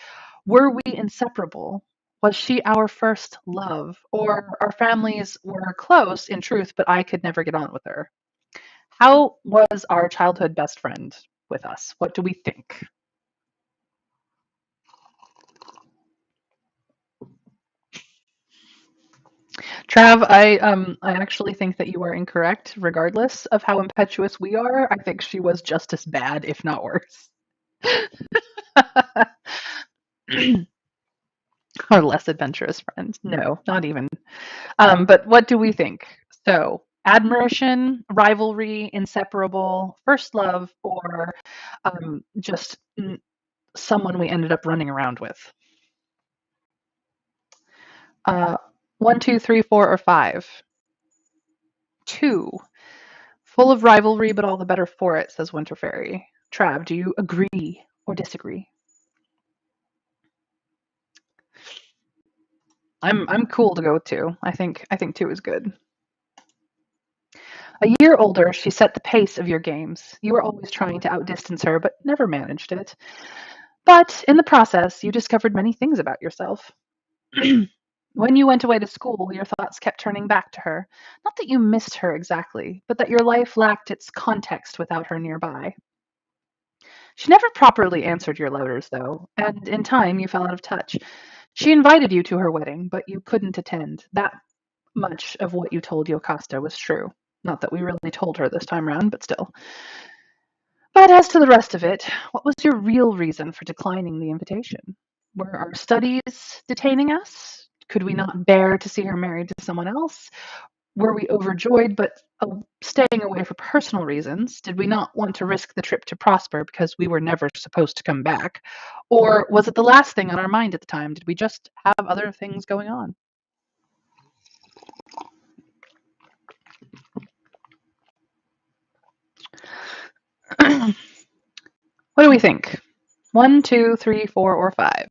Were we inseparable? Was she our first love? Or our families were close in truth, but I could never get on with her? How was our childhood best friend with us? What do we think? Trav, I actually think that you are incorrect. Regardless of how impetuous we are, I think she was just as bad, if not worse. Our less adventurous friend. No, not even. But what do we think? So, admiration, rivalry, inseparable, first love, or just someone we ended up running around with? Uh, one, two, three, four, or five? Two. Full of rivalry, but all the better for it, says Winter Fairy. Trav, do you agree or disagree? I'm cool to go with two. I think two is good. A year older, she set the pace of your games. You were always trying to outdistance her, but never managed it. But in the process, you discovered many things about yourself. When you went away to school, your thoughts kept turning back to her. Not that you missed her exactly, but that your life lacked its context without her nearby. She never properly answered your letters, though, and in time you fell out of touch. She invited you to her wedding, but you couldn't attend. That much of what you told Yocasta was true. Not that we really told her this time round, but still. But as to the rest of it, what was your real reason for declining the invitation? Were our studies detaining us? Could we not bear to see her married to someone else? Were we overjoyed but staying away for personal reasons? Did we not want to risk the trip to Prosper because we were never supposed to come back? Or was it the last thing on our mind at the time? Did we just have other things going on? What do we think? One, two, three, four, or five?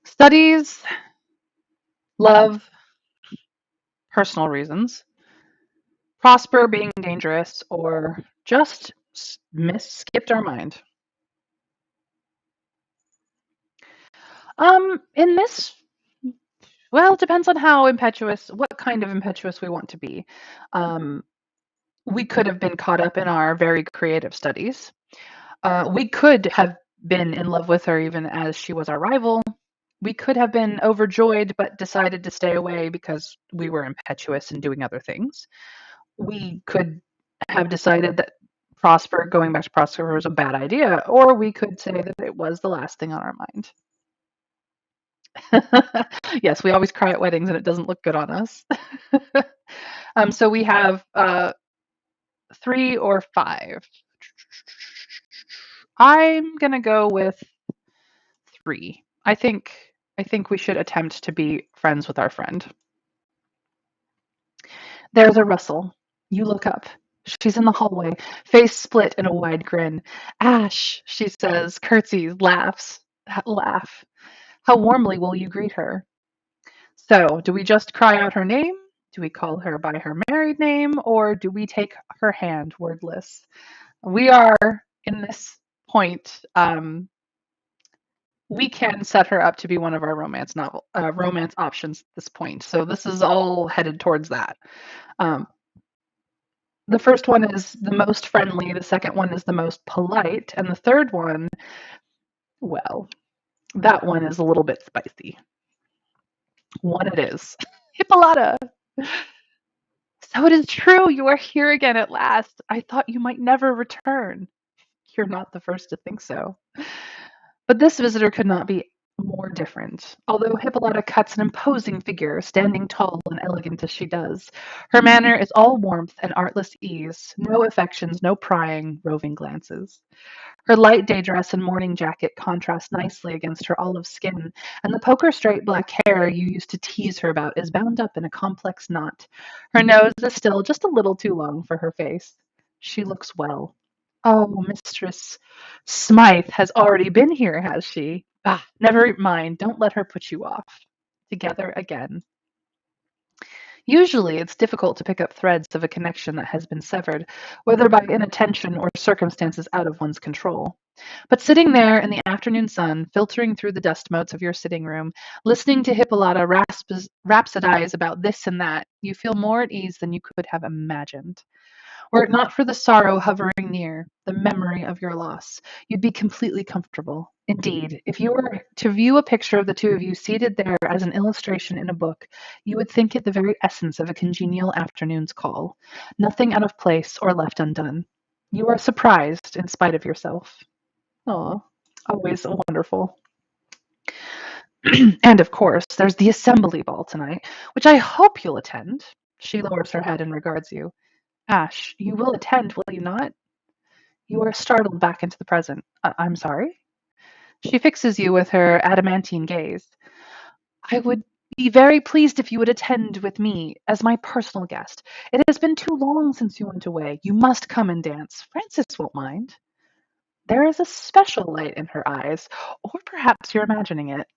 Studies, love, personal reasons, Prosper being dangerous, or just skipped our mind. In this, well, it depends on how impetuous, what kind of impetuous we want to be. Um, we could have been caught up in our very creative studies. We could have been in love with her even as she was our rival. We could have been overjoyed but decided to stay away because we were impetuous and doing other things. We could have decided that going back to Prosper was a bad idea, or we could say that it was the last thing on our mind. Yes, we always cry at weddings and it doesn't look good on us. So we have three or five. I'm gonna go with three. I think we should attempt to be friends with our friend. There's a rustle. You look up. She's in the hallway, face split in a wide grin. Ash, she says, curtsies, laughs, laugh. How warmly will you greet her? So, do we just cry out her name? Do we call her by her married name? Or do we take her hand wordless? We are in this point. We can set her up to be one of our romance options at this point. So this is all headed towards that. Um, the first one is the most friendly. The second one is the most polite, and the third one, well, that one is a little bit spicy. One it is. Hippolyta. So it is true, you are here again at last. I thought you might never return. You're not the first to think so. But this visitor could not be more different. Although Hippolyta cuts an imposing figure, standing tall and elegant as she does, her manner is all warmth and artless ease, no affections, no prying, roving glances. Her light day dress and morning jacket contrast nicely against her olive skin, and the poker straight black hair you used to tease her about is bound up in a complex knot. Her nose is still just a little too long for her face. She looks well. Oh, Mistress Smythe has already been here, has she? Ah, never mind. Don't let her put you off. Together again. Usually, it's difficult to pick up threads of a connection that has been severed, whether by inattention or circumstances out of one's control. But sitting there in the afternoon sun, filtering through the dust motes of your sitting room, listening to Hippolyta rhapsodize about this and that, you feel more at ease than you could have imagined. Were it not for the sorrow hovering near, the memory of your loss, you'd be completely comfortable. Indeed, if you were to view a picture of the two of you seated there as an illustration in a book, you would think it the very essence of a congenial afternoon's call, nothing out of place or left undone. You are surprised in spite of yourself. Aw, always wonderful. And of course, there's the assembly ball tonight, which I hope you'll attend. She lowers her head and regards you. Ash, you will attend, will you not? You are startled back into the present. I'm sorry? She fixes you with her adamantine gaze. I would be very pleased if you would attend with me as my personal guest. It has been too long since you went away. You must come and dance. Francis won't mind. There is a special light in her eyes, or perhaps you're imagining it.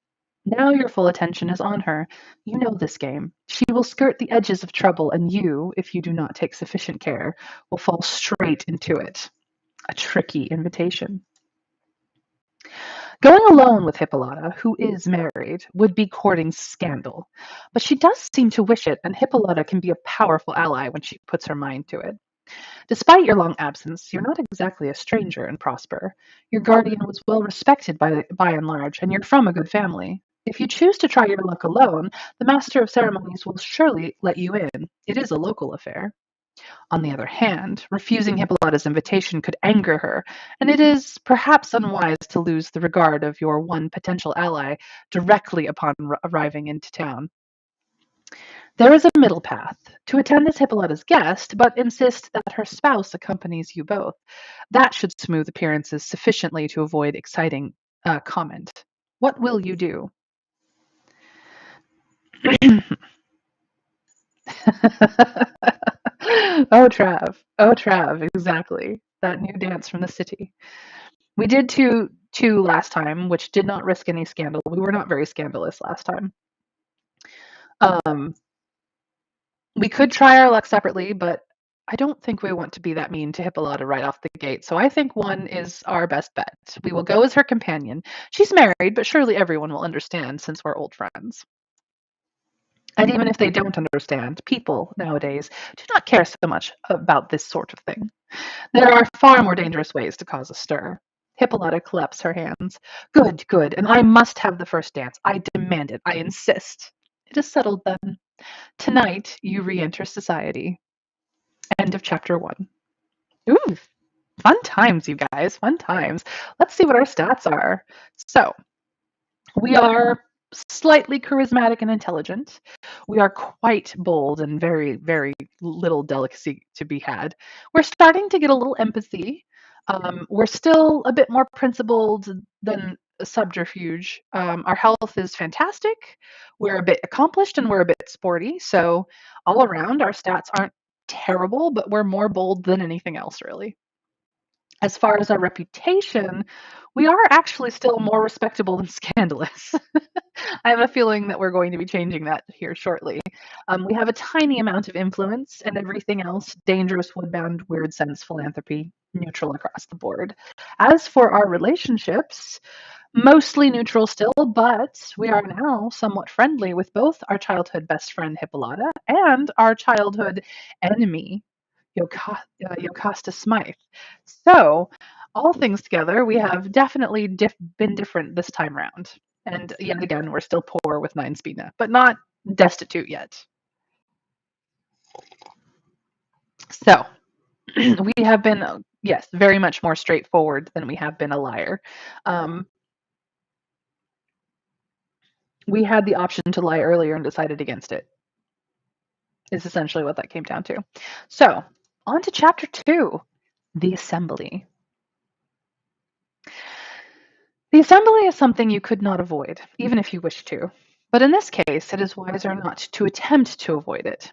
Now your full attention is on her. You know this game. She will skirt the edges of trouble, and you, if you do not take sufficient care, will fall straight into it. A tricky invitation. Going alone with Hippolyta, who is married, would be courting scandal. But she does seem to wish it, and Hippolyta can be a powerful ally when she puts her mind to it. Despite your long absence, you're not exactly a stranger in Prosper. Your guardian was well respected by and large, and you're from a good family. If you choose to try your luck alone, the master of ceremonies will surely let you in. It is a local affair. On the other hand, refusing Hippolyta's invitation could anger her, and it is perhaps unwise to lose the regard of your one potential ally directly upon arriving into town. There is a middle path to attend as Hippolyta's guest, but insist that her spouse accompanies you both. That should smooth appearances sufficiently to avoid exciting comment. What will you do? Oh, Trav. Oh, Trav, exactly. That new dance from the city. We did two last time, which did not risk any scandal. We were not very scandalous last time. Um, we could try our luck separately, but I don't think we want to be that mean to Hippolyta right off the gate. So I think one is our best bet. We will go as her companion. She's married, but surely everyone will understand since we're old friends. And even if they don't understand, people nowadays do not care so much about this sort of thing. There are far more dangerous ways to cause a stir. Hippolyta claps her hands. Good, good, and I must have the first dance. I demand it. I insist. It is settled then. Tonight you re-enter society. End of chapter 1. Ooh, fun times, you guys. Fun times. Let's see what our stats are. So, we are slightly charismatic and intelligent. We are quite bold and very, very little delicacy to be had. We're starting to get a little empathy. We're still a bit more principled than subterfuge. Our health is fantastic. We're a bit accomplished and we're a bit sporty. So, all around, our stats aren't terrible, but we're more bold than anything else, really. As far as our reputation, we are actually still more respectable than scandalous. I have a feeling that we're going to be changing that here shortly. We have a tiny amount of influence, and everything else dangerous, woodbound, weird sense, philanthropy, neutral across the board. As for our relationships, mostly neutral still, but we are now somewhat friendly with both our childhood best friend Hippolyta and our childhood enemy, Yocasta Smythe. So, all things together, we have definitely been different this time round. And yet again, we're still poor with 9 Spina, but not destitute yet. So, we have been, yes, very much more straightforward than we have been a liar. Um, we had the option to lie earlier and decided against it, is essentially what that came down to. So, on to chapter 2, the assembly. The assembly is something you could not avoid, even if you wished to. But in this case, it is wiser not to attempt to avoid it.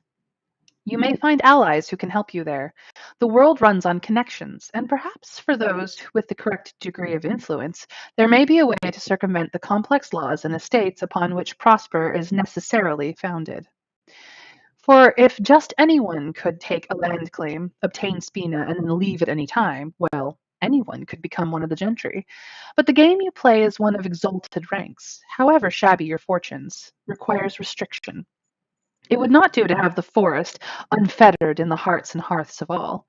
You may find allies who can help you there. The world runs on connections, and perhaps for those with the correct degree of influence, there may be a way to circumvent the complex laws and estates upon which Prosper is necessarily founded. For if just anyone could take a land claim, obtain spina, and then leave at any time, well, anyone could become one of the gentry. But the game you play is one of exalted ranks, however shabby your fortunes, requires restriction. It would not do to have the forest unfettered in the hearts and hearths of all.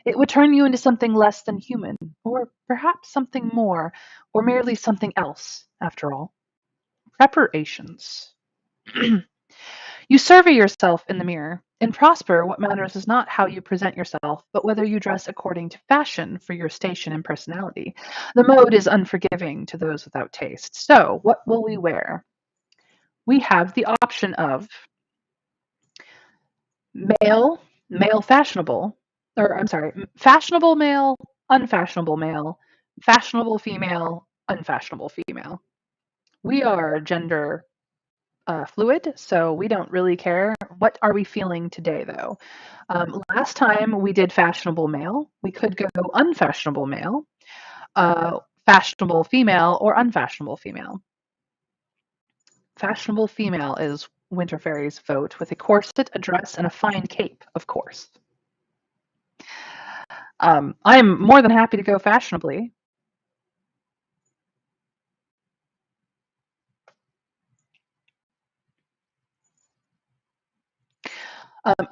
It would turn you into something less than human, or perhaps something more, or merely something else, after all. Preparations. You survey yourself in the mirror. In Prosper, what matters is not how you present yourself, but whether you dress according to fashion for your station and personality. The mode is unforgiving to those without taste. So, what will we wear? We have the option of male, male fashionable, or I'm sorry, fashionable male, unfashionable male, fashionable female, unfashionable female. We are gender fluid, so we don't really care. What are we feeling today, though? Last time we did fashionable male. We could go unfashionable male, fashionable female, or unfashionable female. Fashionable female is Winter Fairy's vote with a corset, a dress, and a fine cape, of course. I'm more than happy to go fashionably.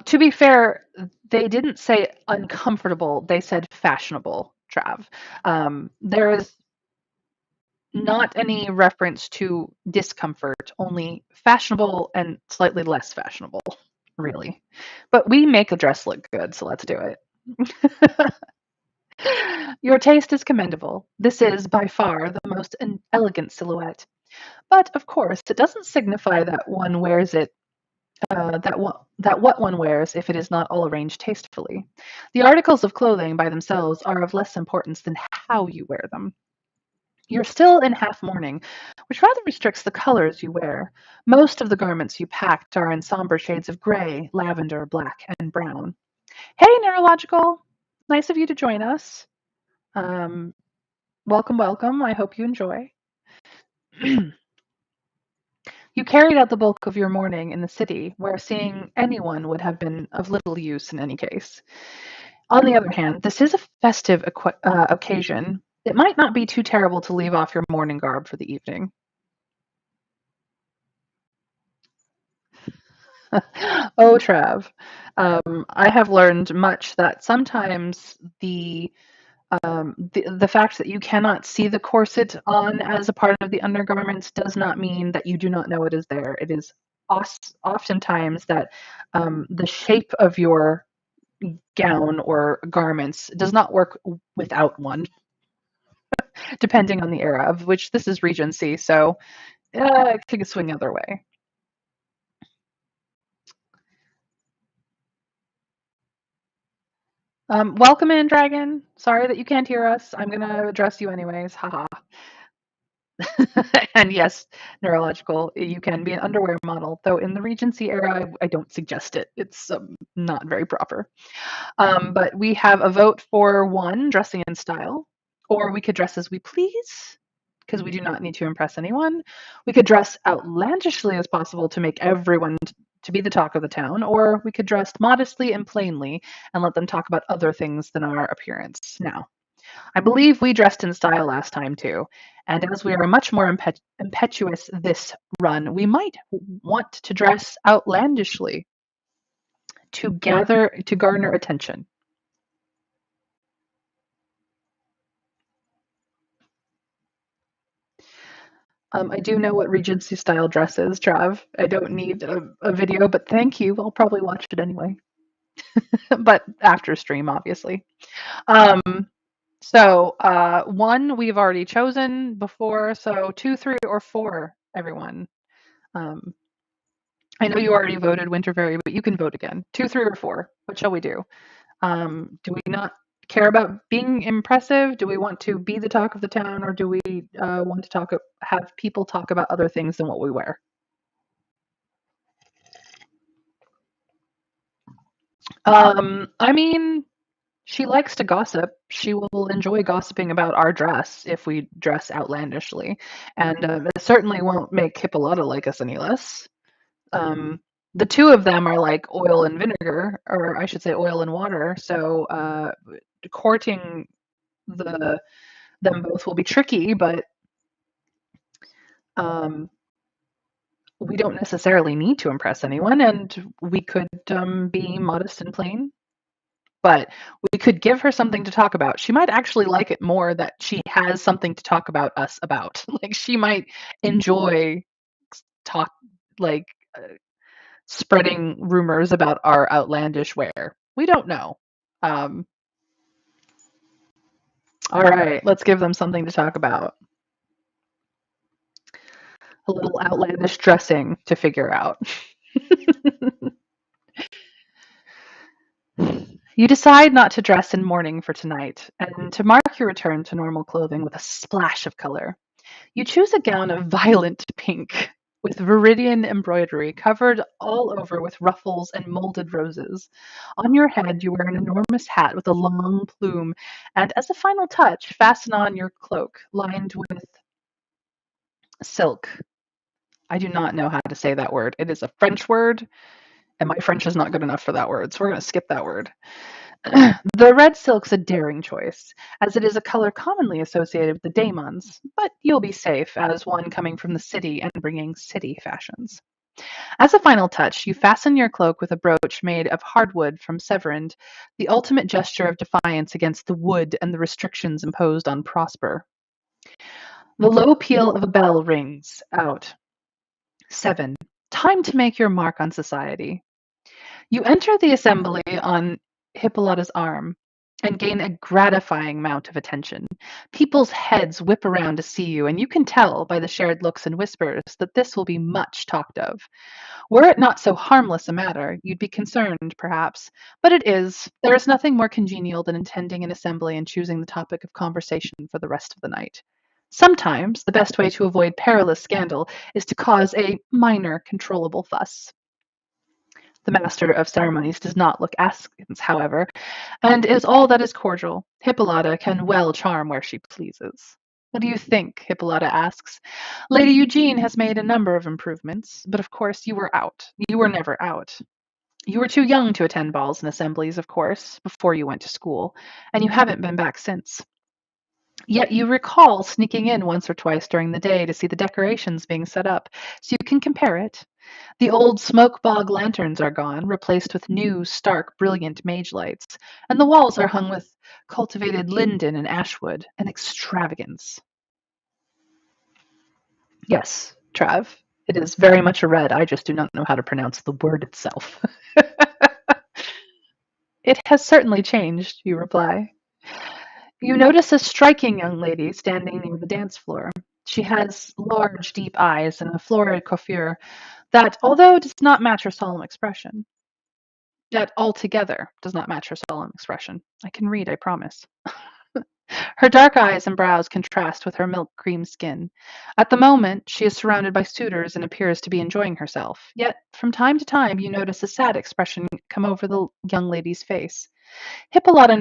To be fair, they didn't say uncomfortable, they said fashionable, Trav. There is not any reference to discomfort, only fashionable and slightly less fashionable, really. But we make a dress look good, so let's do it. Your taste is commendable. This is by far the most elegant silhouette. But of course, it doesn't signify that one wears it that what one wears if it is not all arranged tastefully. The articles of clothing by themselves are of less importance than how you wear them. You're still in half mourning, which rather restricts the colors you wear. Most of the garments you packed are in somber shades of gray, lavender, black, and brown. Hey, Neurological! Nice of you to join us. Um, welcome, welcome. I hope you enjoy. You carried out the bulk of your mourning in the city, where seeing anyone would have been of little use in any case. On the other hand, this is a festive occasion. It might not be too terrible to leave off your mourning garb for the evening. Oh, Trav. I have learned much that sometimes the fact that you cannot see the corset on as a part of the undergarments does not mean that you do not know it is there. It is oftentimes that the shape of your gown or garments does not work without one, depending on the era of which this is Regency. So it could swing either way. Welcome in, Dragon. Sorry that you can't hear us. I'm gonna address you anyways. Haha. And yes, neurological, you can be an underwear model, though in the Regency era, I don't suggest it. It's not very proper. But we have a vote for one, dressing in style, or we could dress as we please, because we do not need to impress anyone. We could dress outlandishly as possible to make everyone to be the talk of the town, or we could dress modestly and plainly and let them talk about other things than our appearance. Now, I believe we dressed in style last time too, and as we are much more impetuous this run, we might want to dress outlandishly to garner attention. I do know what Regency style dress is, Trav. I don't need a video, but thank you. I'll probably watch it anyway, but after stream, obviously. Um, one we've already chosen before, so two, three, or four, everyone. Um, I know you already voted Winterberry, but you can vote again. Two, three, or four. What shall we do? Do we not care about being impressive? Do we want to be the talk of the town, or do we want to have people talk about other things than what we wear? I mean, she likes to gossip. She will enjoy gossiping about our dress if we dress outlandishly, and it certainly won't make Hippolyta like us any less. Um, the two of them are like oil and vinegar, or I should say oil and water. So courting them both will be tricky, but um, we don't necessarily need to impress anyone, and we could be modest and plain. But we could give her something to talk about. She might actually like it more that she has something to talk about us about. Like she might enjoy talk like spreading rumors about our outlandish wear. We don't know. Um, all right, let's give them something to talk about. A little outlandish dressing to figure out. You decide not to dress in mourning for tonight, and to mark your return to normal clothing with a splash of color. You choose a gown of violent pink with viridian embroidery covered all over with ruffles and molded roses. On your head, you wear an enormous hat with a long plume, and as a final touch, fasten on your cloak lined with silk. I do not know how to say that word. It is a French word, and my French is not good enough for that word, so we're going to skip that word. The red silk's a daring choice, as it is a color commonly associated with the daemons, but you'll be safe as one coming from the city and bringing city fashions. As a final touch, you fasten your cloak with a brooch made of hardwood from Severind, the ultimate gesture of defiance against the wood and the restrictions imposed on Prosper. The low peal of a bell rings out. 7. Time to make your mark on society. You enter the assembly on Hippolyta's arm and gain a gratifying amount of attention. People's heads whip around to see you, and you can tell by the shared looks and whispers that this will be much talked of. Were it not so harmless a matter, you'd be concerned, perhaps, but it is. There is nothing more congenial than attending an assembly and choosing the topic of conversation for the rest of the night. Sometimes the best way to avoid perilous scandal is to cause a minor controllable fuss. The master of ceremonies does not look askance, however, and is all that is cordial. Hippolyta can well charm where she pleases. What do you think? Hippolyta asks. Lady Eugene has made a number of improvements, but of course you were out. You were never out. You were too young to attend balls and assemblies, of course, before you went to school, and you haven't been back since. Yet you recall sneaking in once or twice during the day to see the decorations being set up, so you can compare it. The old smoke bog lanterns are gone, replaced with new, stark, brilliant mage lights, and the walls are hung with cultivated linden and ashwood, an extravagance. Yes, Trav, it is very much a red. I just do not know how to pronounce the word itself. It has certainly changed, you reply. You notice a striking young lady standing near the dance floor. She has large, deep eyes and a florid coiffure that, although does not match her solemn expression, that altogether does not match her solemn expression. I can read, I promise. Her dark eyes and brows contrast with her milk cream skin. At the moment, she is surrounded by suitors and appears to be enjoying herself. Yet, from time to time, you notice a sad expression come over the young lady's face. Hippolyta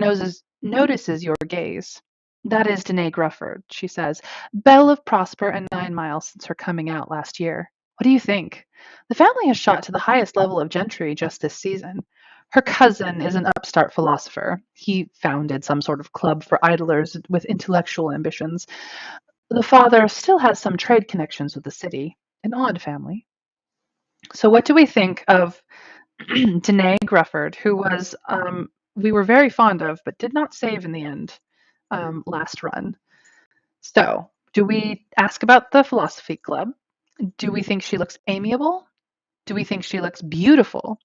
notices your gaze. That is Danae Grufford, she says, belle of Prosper and 9 Miles since her coming out last year. What do you think? The family has shot to the highest level of gentry just this season. Her cousin is an upstart philosopher. He founded some sort of club for idlers with intellectual ambitions. The father still has some trade connections with the city. An odd family. So what do we think of Danae Grufford, who was we were very fond of, but did not save in the end last run? So, do we ask about the philosophy club? Do we think she looks amiable? Do we think she looks beautiful?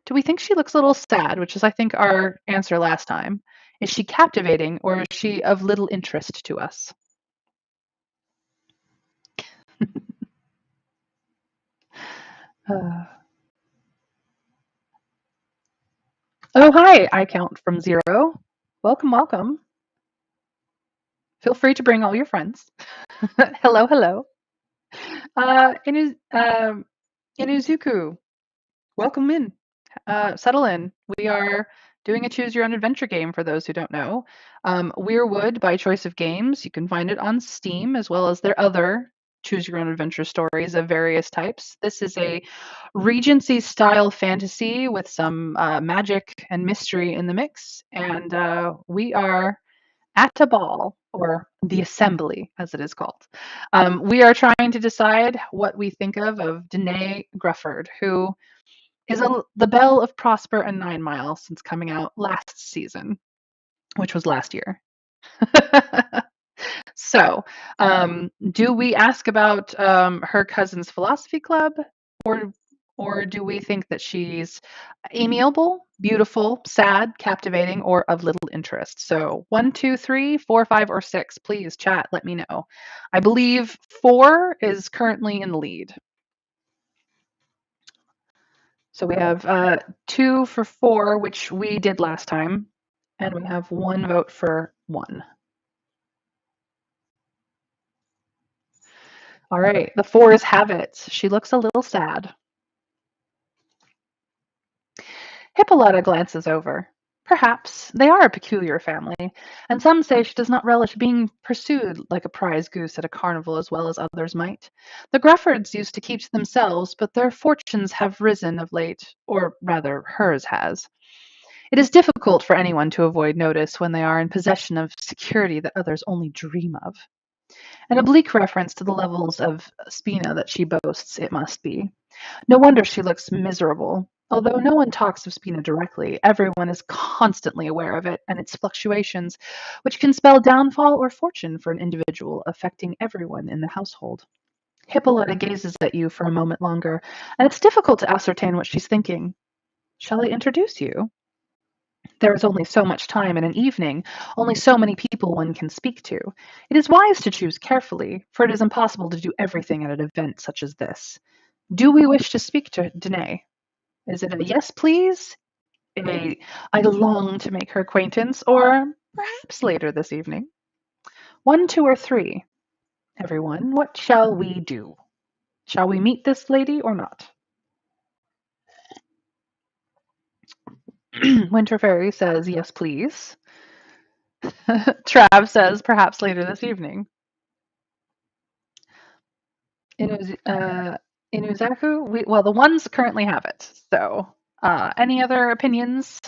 Do we think she looks a little sad, which is, I think, our answer last time? Is she captivating, or is she of little interest to us? Uh, oh, hi, I count from 0. Welcome, welcome. Feel free to bring all your friends. Hello, hello. Inuzuku, welcome in. Settle in. We are doing a choose your own adventure game for those who don't know. Weyrwood by Choice of Games. You can find it on Steam as well as their other choose your own adventure stories of various types. This is a Regency style fantasy with some magic and mystery in the mix. And we are at a ball, or the assembly as it is called. We are trying to decide what we think of Danae Grufford, who is the belle of Prosper and 9 Miles since coming out last season, which was last year. So, do we ask about her cousin's philosophy club, or do we think that she's amiable, beautiful, sad, captivating, or of little interest? So 1, 2, 3, 4, 5, or 6. Please chat. Let me know. I believe 4 is currently in the lead. So we have 2 for 4, which we did last time, and we have 1 vote for 1. All right, the 4s have it. She looks a little sad. Hippolyta glances over. Perhaps they are a peculiar family, and some say she does not relish being pursued like a prize goose at a carnival as well as others might. The Gruffords used to keep to themselves, but their fortunes have risen of late, or rather hers has. It is difficult for anyone to avoid notice when they are in possession of security that others only dream of. An oblique reference to the levels of spina that she boasts, it must be. No wonder she looks miserable. Although no one talks of Spina directly, everyone is constantly aware of it and its fluctuations, which can spell downfall or fortune for an individual, affecting everyone in the household. Hippolyta gazes at you for a moment longer, and it's difficult to ascertain what she's thinking. Shall I introduce you? There is only so much time in an evening, only so many people one can speak to. It is wise to choose carefully, for it is impossible to do everything at an event such as this. Do we wish to speak to Danae? Is it a yes, please? A I long to make her acquaintance, or perhaps later this evening? One, two, or three? Everyone, what shall we do? Shall we meet this lady or not? Winter Fairy says yes, please. Trav says perhaps later this evening. Inuzaku, well, the ones currently have it. So, any other opinions?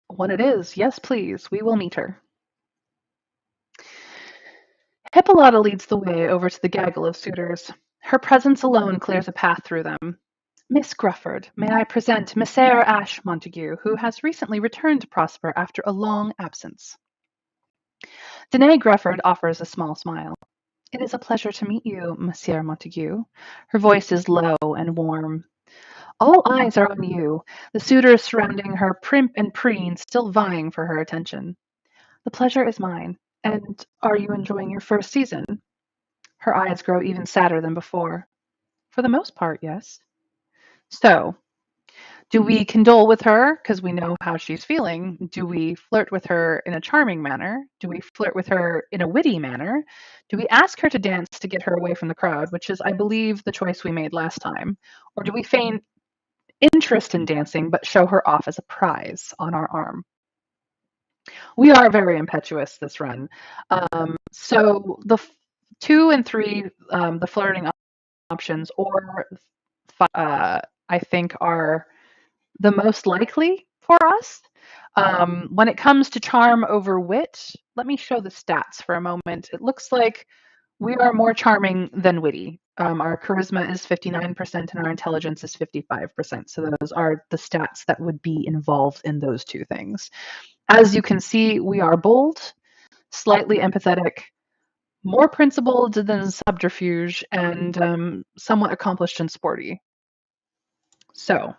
One it is. Yes, please. We will meet her. Hippolyta leads the way over to the gaggle of suitors. Her presence alone clears a path through them. Miss Grufford, may I present Messer Ash Montague, who has recently returned to Prosper after a long absence. Danae Grufford offers a small smile. It is a pleasure to meet you, Monsieur Montague. Her voice is low and warm. All eyes are on you, the suitors surrounding her primp and preen still vying for her attention. The pleasure is mine. And are you enjoying your first season? Her eyes grow even sadder than before. For the most part, yes. So, do we condole with her because we know how she's feeling? Do we flirt with her in a charming manner? Do we flirt with her in a witty manner? Do we ask her to dance to get her away from the crowd, which is, I believe, the choice we made last time? Or do we feign interest in dancing but show her off as a prize on our arm? We are very impetuous this run. So the 2 and 3, the flirting options, or I think are the most likely for us. When it comes to charm over wit, let me show the stats for a moment. It looks like we are more charming than witty. Our charisma is 59% and our intelligence is 55%. So those are the stats that would be involved in those two things. As you can see, we are bold, slightly empathetic, more principled than subterfuge, and somewhat accomplished and sporty. So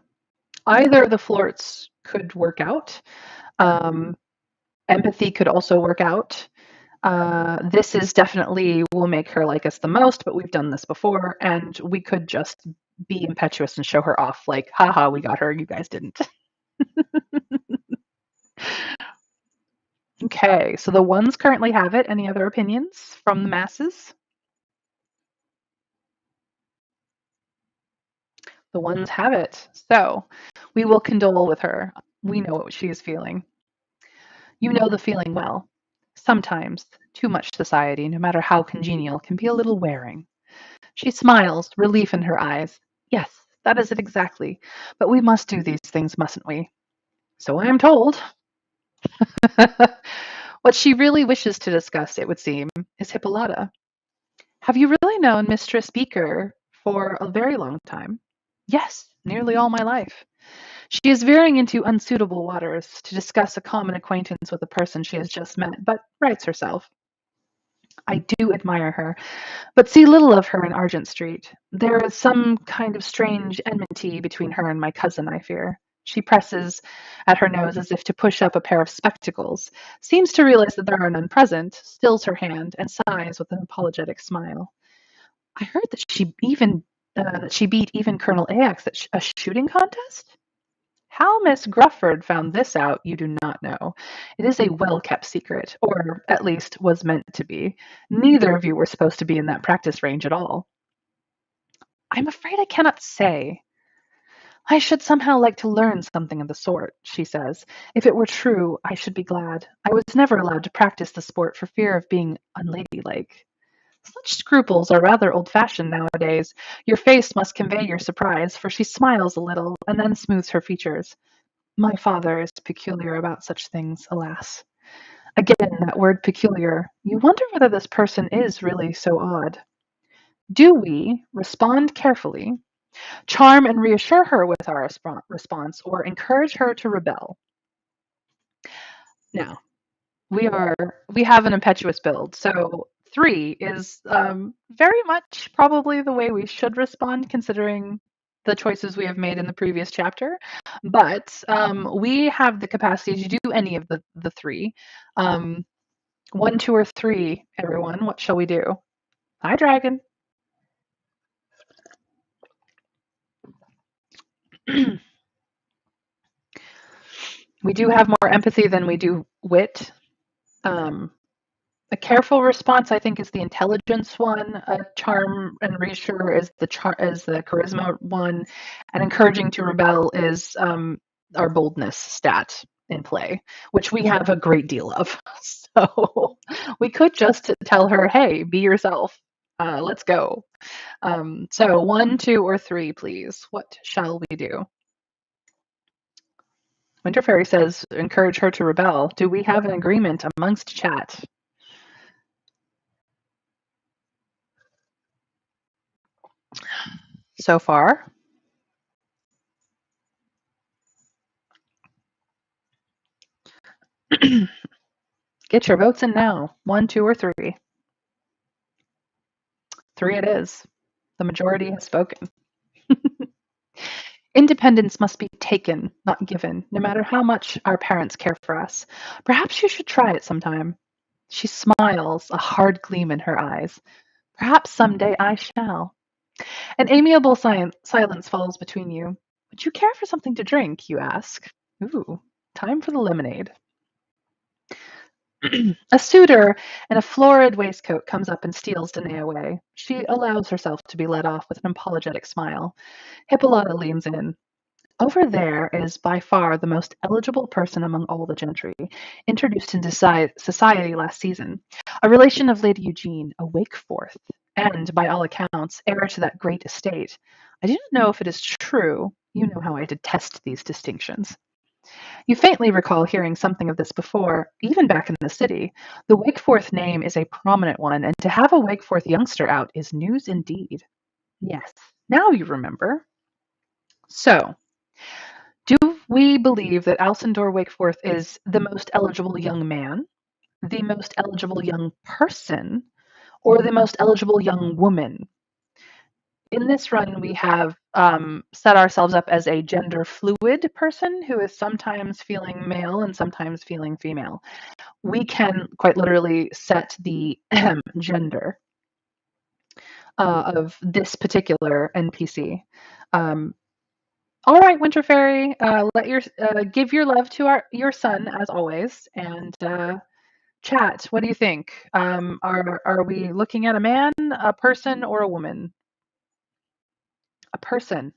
either of the flirts could work out. Um, Empathy could also work out. This is definitely will make her like us the most, but we've done this before, and we could just be impetuous and show her off like, haha, we got her, you guys didn't. Okay, so the ones currently have it. Any other opinions from the masses? The ones have it. So we will condole with her. We know what she is feeling. You know the feeling well. Sometimes too much society, no matter how congenial, can be a little wearing. She smiles, relief in her eyes. Yes, that is it exactly. But we must do these things, mustn't we? So I am told. What she really wishes to discuss, it would seem, is Hippolyta. Have you really known Mistress Beaker for a very long time? Yes, nearly all my life. She is veering into unsuitable waters to discuss a common acquaintance with a person she has just met, but writes herself. I do admire her, but see little of her in Argent Street. There is some kind of strange enmity between her and my cousin, I fear. She presses at her nose as if to push up a pair of spectacles, seems to realize that there are none present, stills her hand, and sighs with an apologetic smile. I heard that she beat even Colonel Ajax at a shooting contest. How Miss Grufford found this out, you do not know. It is a well-kept secret, or at least was meant to be. Neither of you were supposed to be in that practice range at all. I'm afraid I cannot say. I should somehow like to learn something of the sort, she says. If it were true, I should be glad. I was never allowed to practice the sport for fear of being unladylike. Such scruples are rather old-fashioned nowadays. Your face must convey your surprise, for she smiles a little and then smooths her features. My father is peculiar about such things, alas. Again, that word peculiar. You wonder whether this person is really so odd. Do we respond carefully, charm and reassure her with our response, or encourage her to rebel? Now, we have an impetuous build, so 3 is very much probably the way we should respond, considering the choices we have made in the previous chapter. But we have the capacity to do any of the 3. Um, 1, 2, or 3, everyone. What shall we do? Hi, dragon. We do have more empathy than we do wit. Um, A careful response, I think, is the intelligence one. A charm and reassure is the charisma one, and encouraging to rebel is our boldness stat in play, which we have a great deal of. So we could just tell her, "Hey, be yourself. Let's go." So 1, 2, or 3, please. What shall we do? Winter Fairy says, "Encourage her to rebel." Do we have an agreement amongst chat? So far, get your votes in now. 1, 2, or 3. 3 it is. The majority has spoken. Independence must be taken, not given, no matter how much our parents care for us. Perhaps you should try it sometime. She smiles, a hard gleam in her eyes. Perhaps someday I shall. An amiable silence falls between you. Would you care for something to drink? You ask. Ooh, time for the lemonade. A suitor in a florid waistcoat comes up and steals Danae away. She allows herself to be led off with an apologetic smile. Hippolyta leans in. Over there is by far the most eligible person among all the gentry, introduced into society last season, a relation of Lady Eugene, a Wakeforth, and, by all accounts, heir to that great estate. I do not know if it is true. You know how I detest these distinctions. You faintly recall hearing something of this before, even back in the city. The Wakeforth name is a prominent one, and to have a Wakeforth youngster out is news indeed. Yes, now you remember. So, do we believe that Alcindor Wakeforth is the most eligible young man, the most eligible young person, or the most eligible young woman? In this run, we have set ourselves up as a gender fluid person who is sometimes feeling male and sometimes feeling female. We can quite literally set the gender of this particular NPC. Um, all right, Winter Fairy, give your love to your son as always, and chat. What do you think? Are we looking at a man, a person, or a woman? A person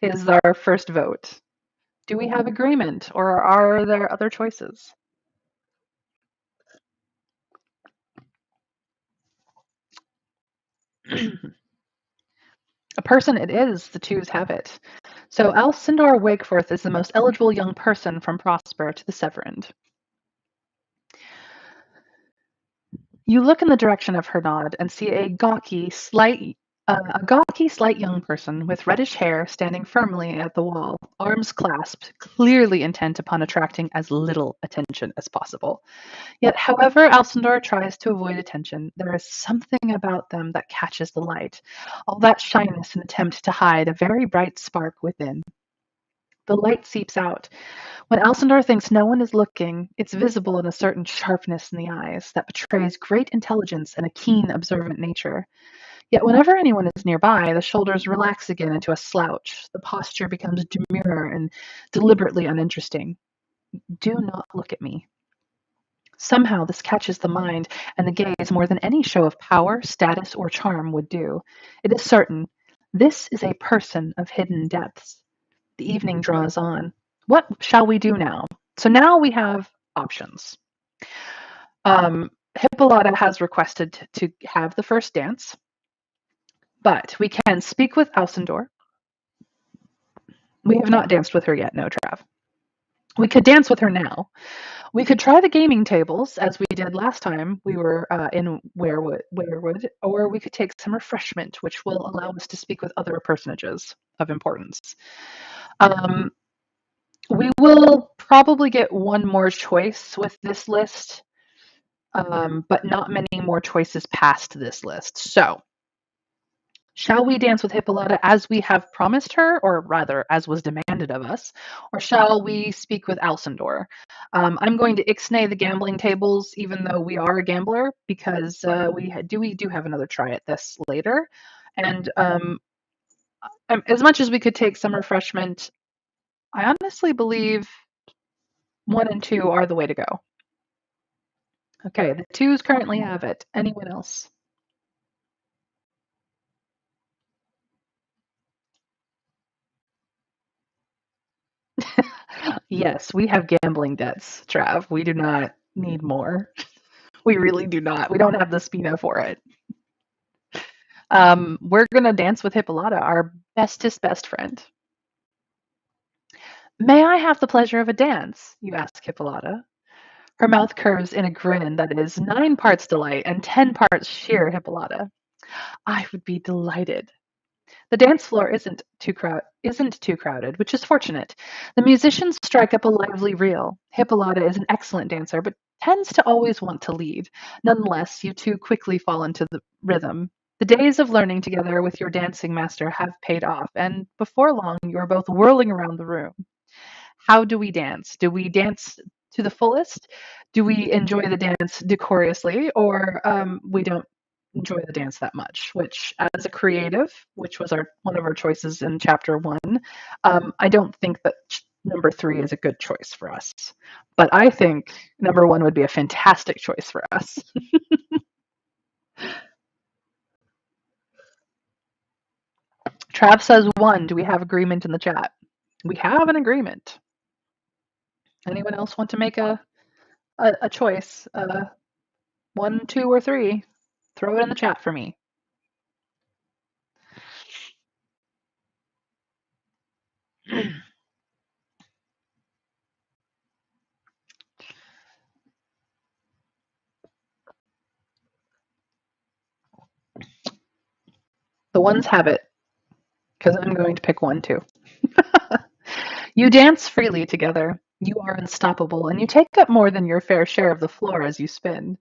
is our first vote. Do we have agreement, or are there other choices? A person it is, the twos have it. So Alcindor Wakeforth is the most eligible young person from Prosper to the Severand. You look in the direction of her nod and see a gawky, slight young person with reddish hair standing firmly at the wall, arms clasped, clearly intent upon attracting as little attention as possible. Yet, however Alcindor tries to avoid attention, there is something about them that catches the light, all that shyness and attempt to hide a very bright spark within. The light seeps out. When Alcindor thinks no one is looking, it's visible in a certain sharpness in the eyes that betrays great intelligence and a keen, observant nature. Yet whenever anyone is nearby, the shoulders relax again into a slouch. The posture becomes demure and deliberately uninteresting. Do not look at me. Somehow this catches the mind and the gaze more than any show of power, status, or charm would do. It is certain. This is a person of hidden depths. The evening draws on. What shall we do now? So now we have options. Hippolyta has requested to have the first dance, but we can speak with Alcindor. We have not danced with her yet, no, Trav. We could dance with her now. We could try the gaming tables as we did last time we were in Weyrwood, or we could take some refreshment, which will allow us to speak with other personages of importance. Um, we will probably get one more choice with this list, but not many more choices past this list. So, shall we dance with Hippolyta as we have promised her, or rather, as was demanded of us, or shall we speak with Alcindor? I'm going to ixnay the gambling tables, even though we are a gambler, because we do have another try at this later. And as much as we could take some refreshment, I honestly believe 1 and 2 are the way to go. Okay, the twos currently have it. Anyone else? Yes, we have gambling debts, Trav. We do not need more. We really do not. We don't have the Spina for it. We're gonna dance with Hippolyta, our bestest best friend. May I have the pleasure of a dance? You ask Hippolyta. Her mouth curves in a grin that is 9 parts delight and 10 parts sheer Hippolyta. I would be delighted. The dance floor isn't too crowded, which is fortunate. The musicians strike up a lively reel. Hippolyta is an excellent dancer, but tends to always want to lead. Nonetheless, you two quickly fall into the rhythm. The days of learning together with your dancing master have paid off, and before long you are both whirling around the room. How do we dance? Do we dance to the fullest? Do we enjoy the dance decorously, or we don't enjoy the dance that much? Which, as a creative, which was our one of our choices in chapter 1, I don't think that number 3 is a good choice for us. But I think number 1 would be a fantastic choice for us. Trav says 1. Do we have agreement in the chat? We have an agreement. Anyone else want to make a choice? 1, 2, or 3? Throw it in the chat for me. The ones have it, because I'm going to pick 1 too. You dance freely together. You are unstoppable, and you take up more than your fair share of the floor as you spin.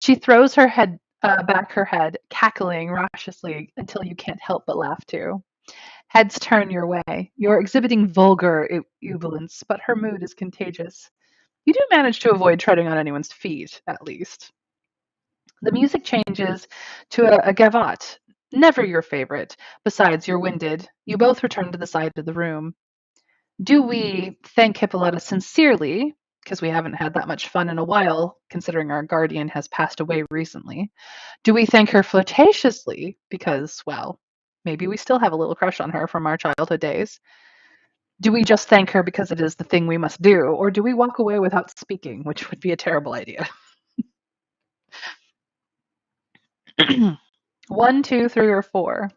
She throws her head back her head, cackling raucously until you can't help but laugh too. Heads turn your way. You're exhibiting vulgar ebullience, but her mood is contagious. You do manage to avoid treading on anyone's feet, at least. The music changes to a gavotte, never your favorite. Besides, you're winded. You both return to the side of the room. Do we thank Hippolyta sincerely, because we haven't had that much fun in a while, considering our guardian has passed away recently? Do we thank her flirtatiously, because, well, maybe we still have a little crush on her from our childhood days? Do we just thank her because it is the thing we must do, or do we walk away without speaking, which would be a terrible idea? 1, 2, 3, or 4?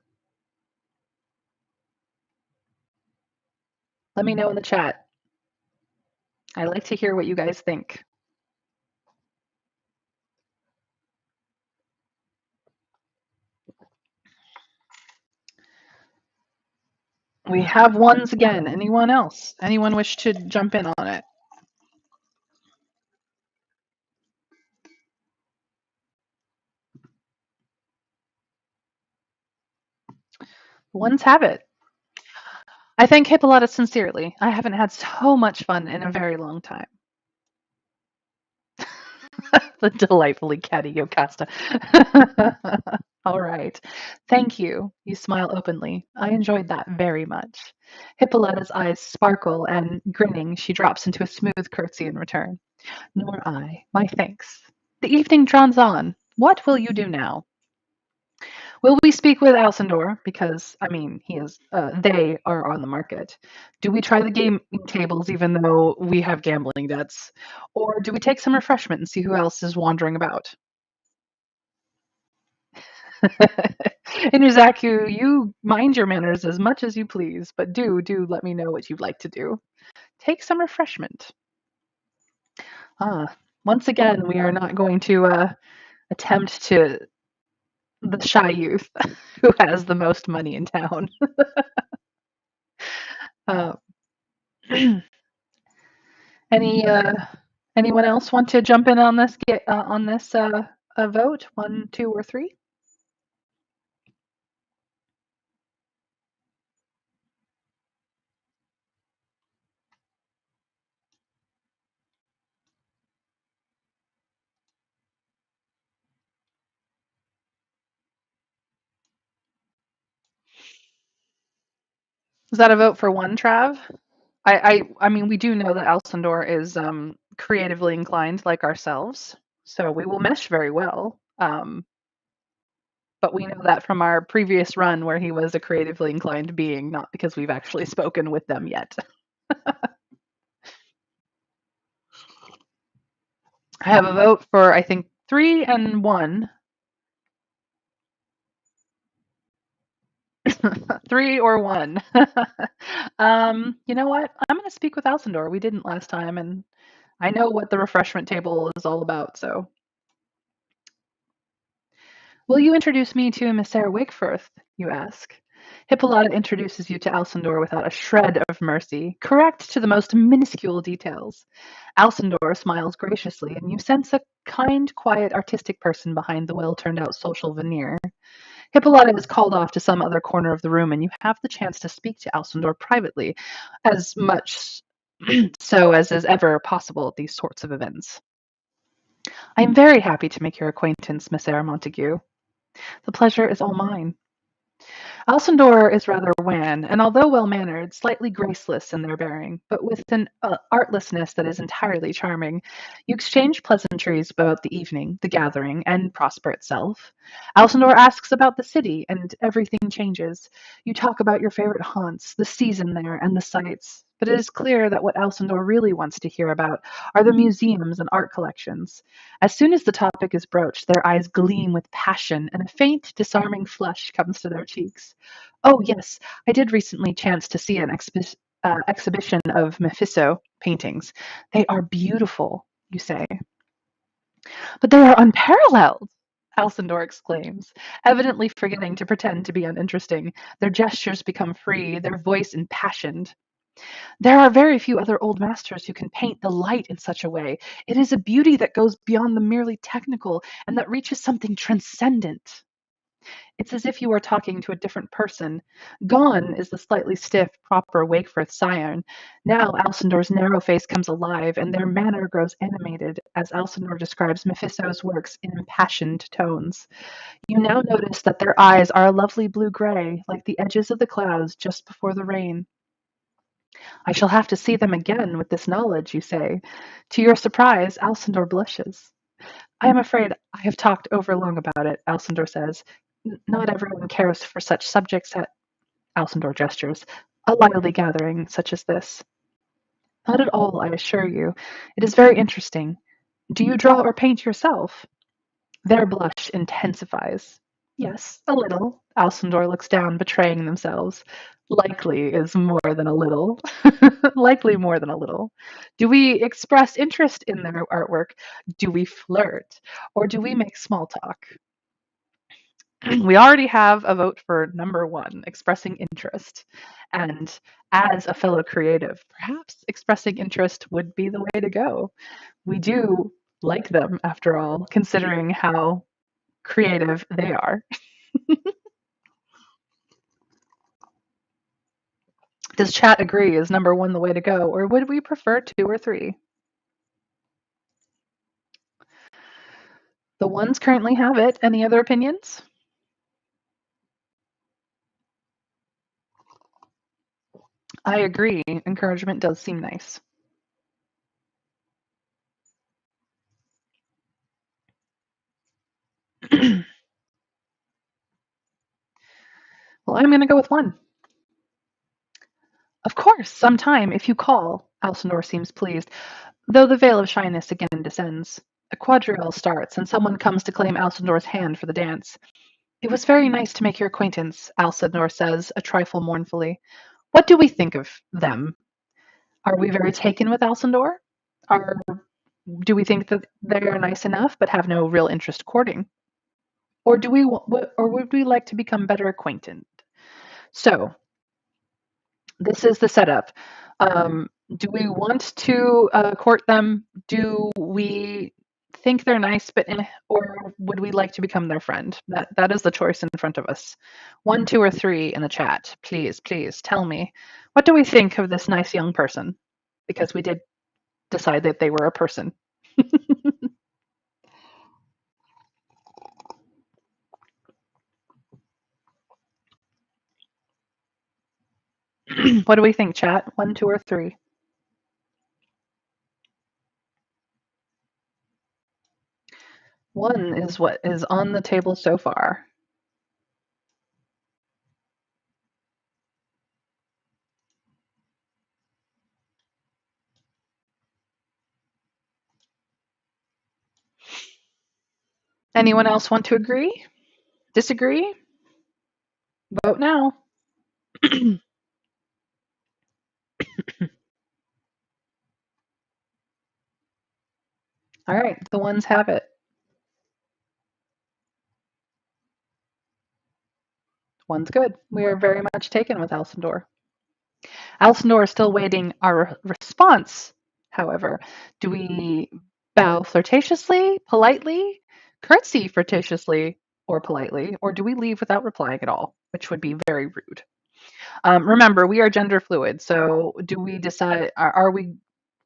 Let me know in the chat. I like to hear what you guys think. We have ones again. Anyone else? Anyone wish to jump in on it? Ones have it. I thank Hippolyta sincerely. I haven't had so much fun in a very long time. The delightfully catty Yocasta. All right. Thank you. You smile openly. I enjoyed that very much. Hippolyta's eyes sparkle, and grinning, she drops into a smooth curtsy in return. Nor I. My thanks. The evening draws on. What will you do now? Will we speak with Alcindor? Because, I mean, they are on the market. Do we try the game tables even though we have gambling debts? Or do we take some refreshment and see who else is wandering about? Inuzaku, you mind your manners as much as you please, but do let me know what you'd like to do. Take some refreshment. Ah, once again, we are not going to attempt to the shy youth who has the most money in town. Uh, any anyone else want to jump in on this vote? One, two, or three? Is that a vote for one, Trav? I mean, we do know that Alcindor is creatively inclined like ourselves, so we will mesh very well. But we know that from our previous run where he was a creatively inclined being, not because we've actually spoken with them yet. I have a vote for, I think, three and one. Three or one. You know what? I'm going to speak with Alcindor. We didn't last time, and I know what the refreshment table is all about, so. Will you introduce me to Messere Wakefirth, you ask? Hippolyta introduces you to Alcindor without a shred of mercy, correct to the most minuscule details. Alcindor smiles graciously, and you sense a kind, quiet, artistic person behind the well-turned-out social veneer. Hippolyta is called off to some other corner of the room, and you have the chance to speak to Alcindor privately, as much so as is ever possible at these sorts of events. I am very happy to make your acquaintance, Messere Montague. The pleasure is all mine. Alcindor is rather wan, and although well-mannered, slightly graceless in their bearing, but with an artlessness that is entirely charming. You exchange pleasantries about the evening, the gathering, and Prosper itself. Alcindor asks about the city, and everything changes. You talk about your favorite haunts, the season there, and the sights. But it is clear that what Alcindor really wants to hear about are the museums and art collections. As soon as the topic is broached, their eyes gleam with passion, and a faint, disarming flush comes to their cheeks. Oh, yes, I did recently chance to see an exhibition of Mephisto paintings. They are beautiful, you say. But they are unparalleled, Alcindor exclaims, evidently forgetting to pretend to be uninteresting. Their gestures become free, their voice impassioned. There are very few other old masters who can paint the light in such a way. It is a beauty that goes beyond the merely technical and that reaches something transcendent. It's as if you are talking to a different person. Gone is the slightly stiff, proper Wakefirth scion. Now Alcindor's narrow face comes alive, and their manner grows animated as Alcindor describes Mephisto's works in impassioned tones. You now notice that their eyes are a lovely blue-gray, like the edges of the clouds just before the rain. I shall have to see them again with this knowledge, you say. To your surprise, Alcindor blushes. I am afraid I have talked over long about it, Alcindor says. Not everyone cares for such subjects at Alcindor gestures, a lively gathering such as this. Not at all, I assure you. It is very interesting. Do you draw or paint yourself? Their blush intensifies. Yes, a little. Alcindor looks down, betraying themselves. Likely is more than a little. Likely more than a little. Do we express interest in their artwork? Do we flirt? Or do we make small talk? We already have a vote for number one, expressing interest. And as a fellow creative, perhaps expressing interest would be the way to go. We do like them, after all, considering how creative they are. Does chat agree? Is number one the way to go, or would we prefer two or three? The ones currently have it. Any other opinions? I agree. Encouragement does seem nice. Well, I'm going to go with one. Of course, some time, if you call. Alcindor seems pleased, though the veil of shyness again descends. A quadrille starts, and someone comes to claim Alcindor's hand for the dance. It was very nice to make your acquaintance, Alcindor says, a trifle mournfully. What do we think of them? Are we very taken with Alcindor? Are Do we think that they are nice enough but have no real interest courting? Or would we like to become better acquainted? So, this is the setup. Do we want to court them? Do we think they're nice, or would we like to become their friend? That is the choice in front of us. One, two, or three in the chat. Please, please tell me. What do we think of this nice young person? Because we did decide that they were a person. What do we think, chat? One, two, or three? One is what is on the table so far. Anyone else want to agree? Disagree? Vote now. All right, the ones have it. One's good. We are very much taken with Alcindor. Alcindor is still waiting our response, however. Do we bow flirtatiously, politely, curtsy flirtatiously or politely, or do we leave without replying at all, which would be very rude? Remember, we are gender fluid, so do we decide, are we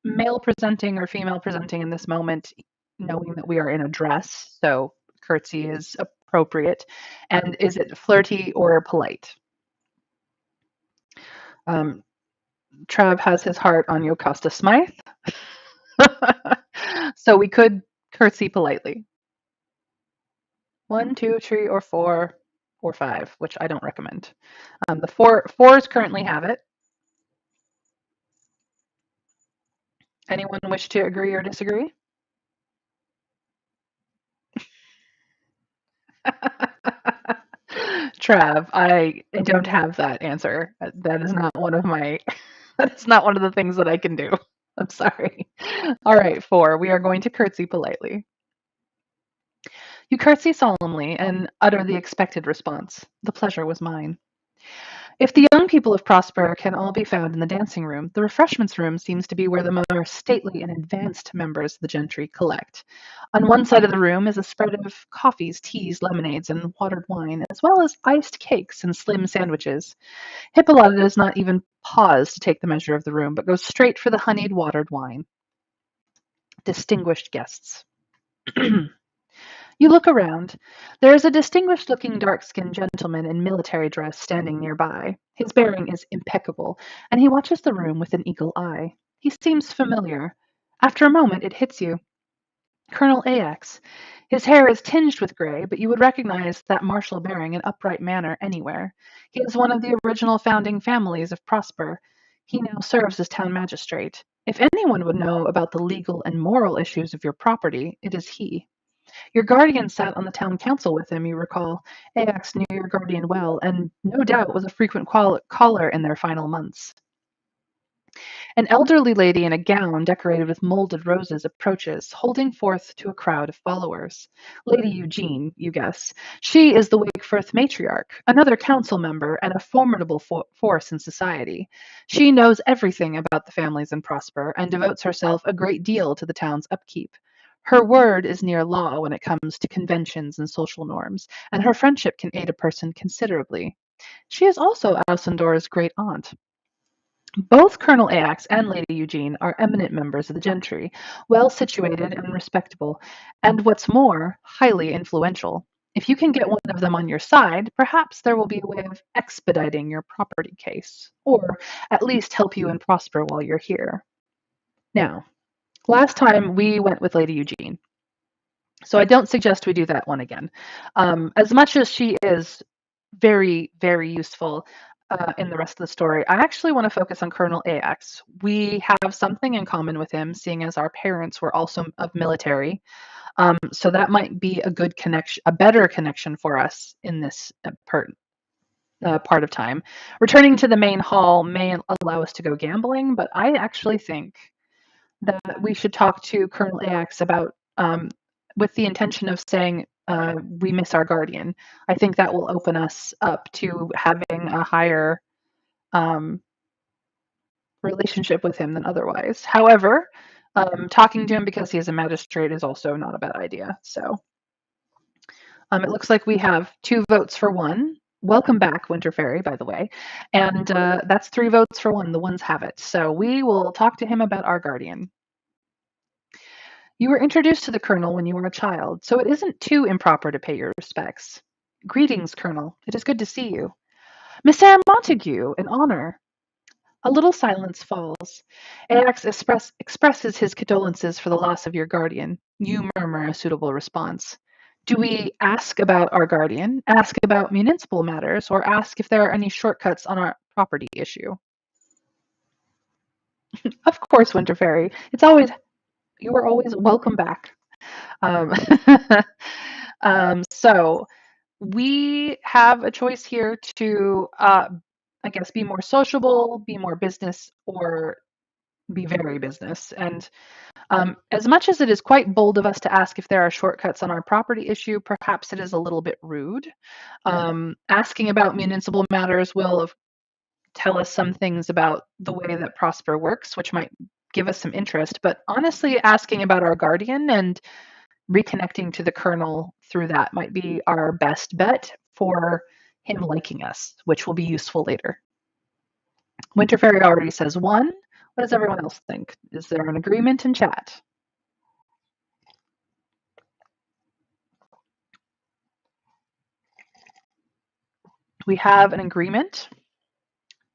male presenting or female presenting in this moment, knowing that we are in a dress, so curtsy is appropriate, and is it flirty or polite? Um, Trav has his heart on Yocasta Smythe, so we could curtsy politely. One, two, three, or four, or five, which I don't recommend. The fours currently have it. Anyone wish to agree or disagree? Trav, I don't have that answer. That is not one of my. That is not one of the things that I can do. I'm sorry. All right, four. We are going to curtsy politely. You curtsy solemnly and utter the expected response. The pleasure was mine. If the young people of Prosper can all be found in the dancing room, the refreshments room seems to be where the more stately and advanced members of the gentry collect. On one side of the room is a spread of coffees, teas, lemonades, and watered wine, as well as iced cakes and slim sandwiches. Hippolyta does not even pause to take the measure of the room, but goes straight for the honeyed watered wine. Distinguished guests. You look around. There is a distinguished looking dark skinned gentleman in military dress standing nearby. His bearing is impeccable, and he watches the room with an eagle eye. He seems familiar. After a moment, it hits you. Colonel Ajax. His hair is tinged with gray, but you would recognize that martial bearing and upright manner anywhere. He is one of the original founding families of Prosper. He now serves as town magistrate. If anyone would know about the legal and moral issues of your property, it is he. Your guardian sat on the town council with him, you recall. Ajax knew your guardian well, and no doubt was a frequent caller in their final months. An elderly lady in a gown decorated with molded roses approaches, holding forth to a crowd of followers. Lady Eugene, you guess. She is the Wakefirth matriarch, another council member, and a formidable force in society. She knows everything about the families in Prosper and devotes herself a great deal to the town's upkeep. Her word is near law when it comes to conventions and social norms, and her friendship can aid a person considerably. She is also Alcindor's great aunt. Both Colonel Ajax and Lady Eugene are eminent members of the gentry, well situated and respectable, and what's more, highly influential. If you can get one of them on your side, perhaps there will be a way of expediting your property case, or at least help you and prosper while you're here. Now, last time we went with Lady Eugene, so I don't suggest we do that one again. As much as she is very, very useful in the rest of the story, I actually want to focus on Colonel Ajax. We have something in common with him, seeing as our parents were also of military. So that might be a good connection, a better connection for us in this part of time. Returning to the main hall may allow us to go gambling, but I actually think that we should talk to Colonel Ax about, with the intention of saying we miss our guardian. I think that will open us up to having a higher um, relationship with him than otherwise. However, talking to him because he is a magistrate is also not a bad idea. So it looks like we have 2 votes for 1. Welcome back, Winter Fairy, by the way. And that's 3 votes for 1. The ones have it. So we will talk to him about our guardian. You were introduced to the Colonel when you were a child, so it isn't too improper to pay your respects. Greetings, Colonel. It is good to see you. Messere Montague, an honor. A little silence falls. Ajax expresses his condolences for the loss of your guardian. You murmur a suitable response. Do we ask about our guardian, ask about municipal matters, or ask if there are any shortcuts on our property issue? Of course, Winter Fairy. You are always welcome back. Um, so we have a choice here to, I guess, be more sociable, be more business, or be very business. And as much as it is quite bold of us to ask if there are shortcuts on our property issue, perhaps it is a little bit rude. Asking about municipal matters will tell us some things about the way that Prosper works, which might give us some interest. But honestly, asking about our guardian and reconnecting to the Colonel through that might be our best bet for him liking us, which will be useful later. Winter Fairy already says 1. What does everyone else think? Is there an agreement in chat? We have an agreement,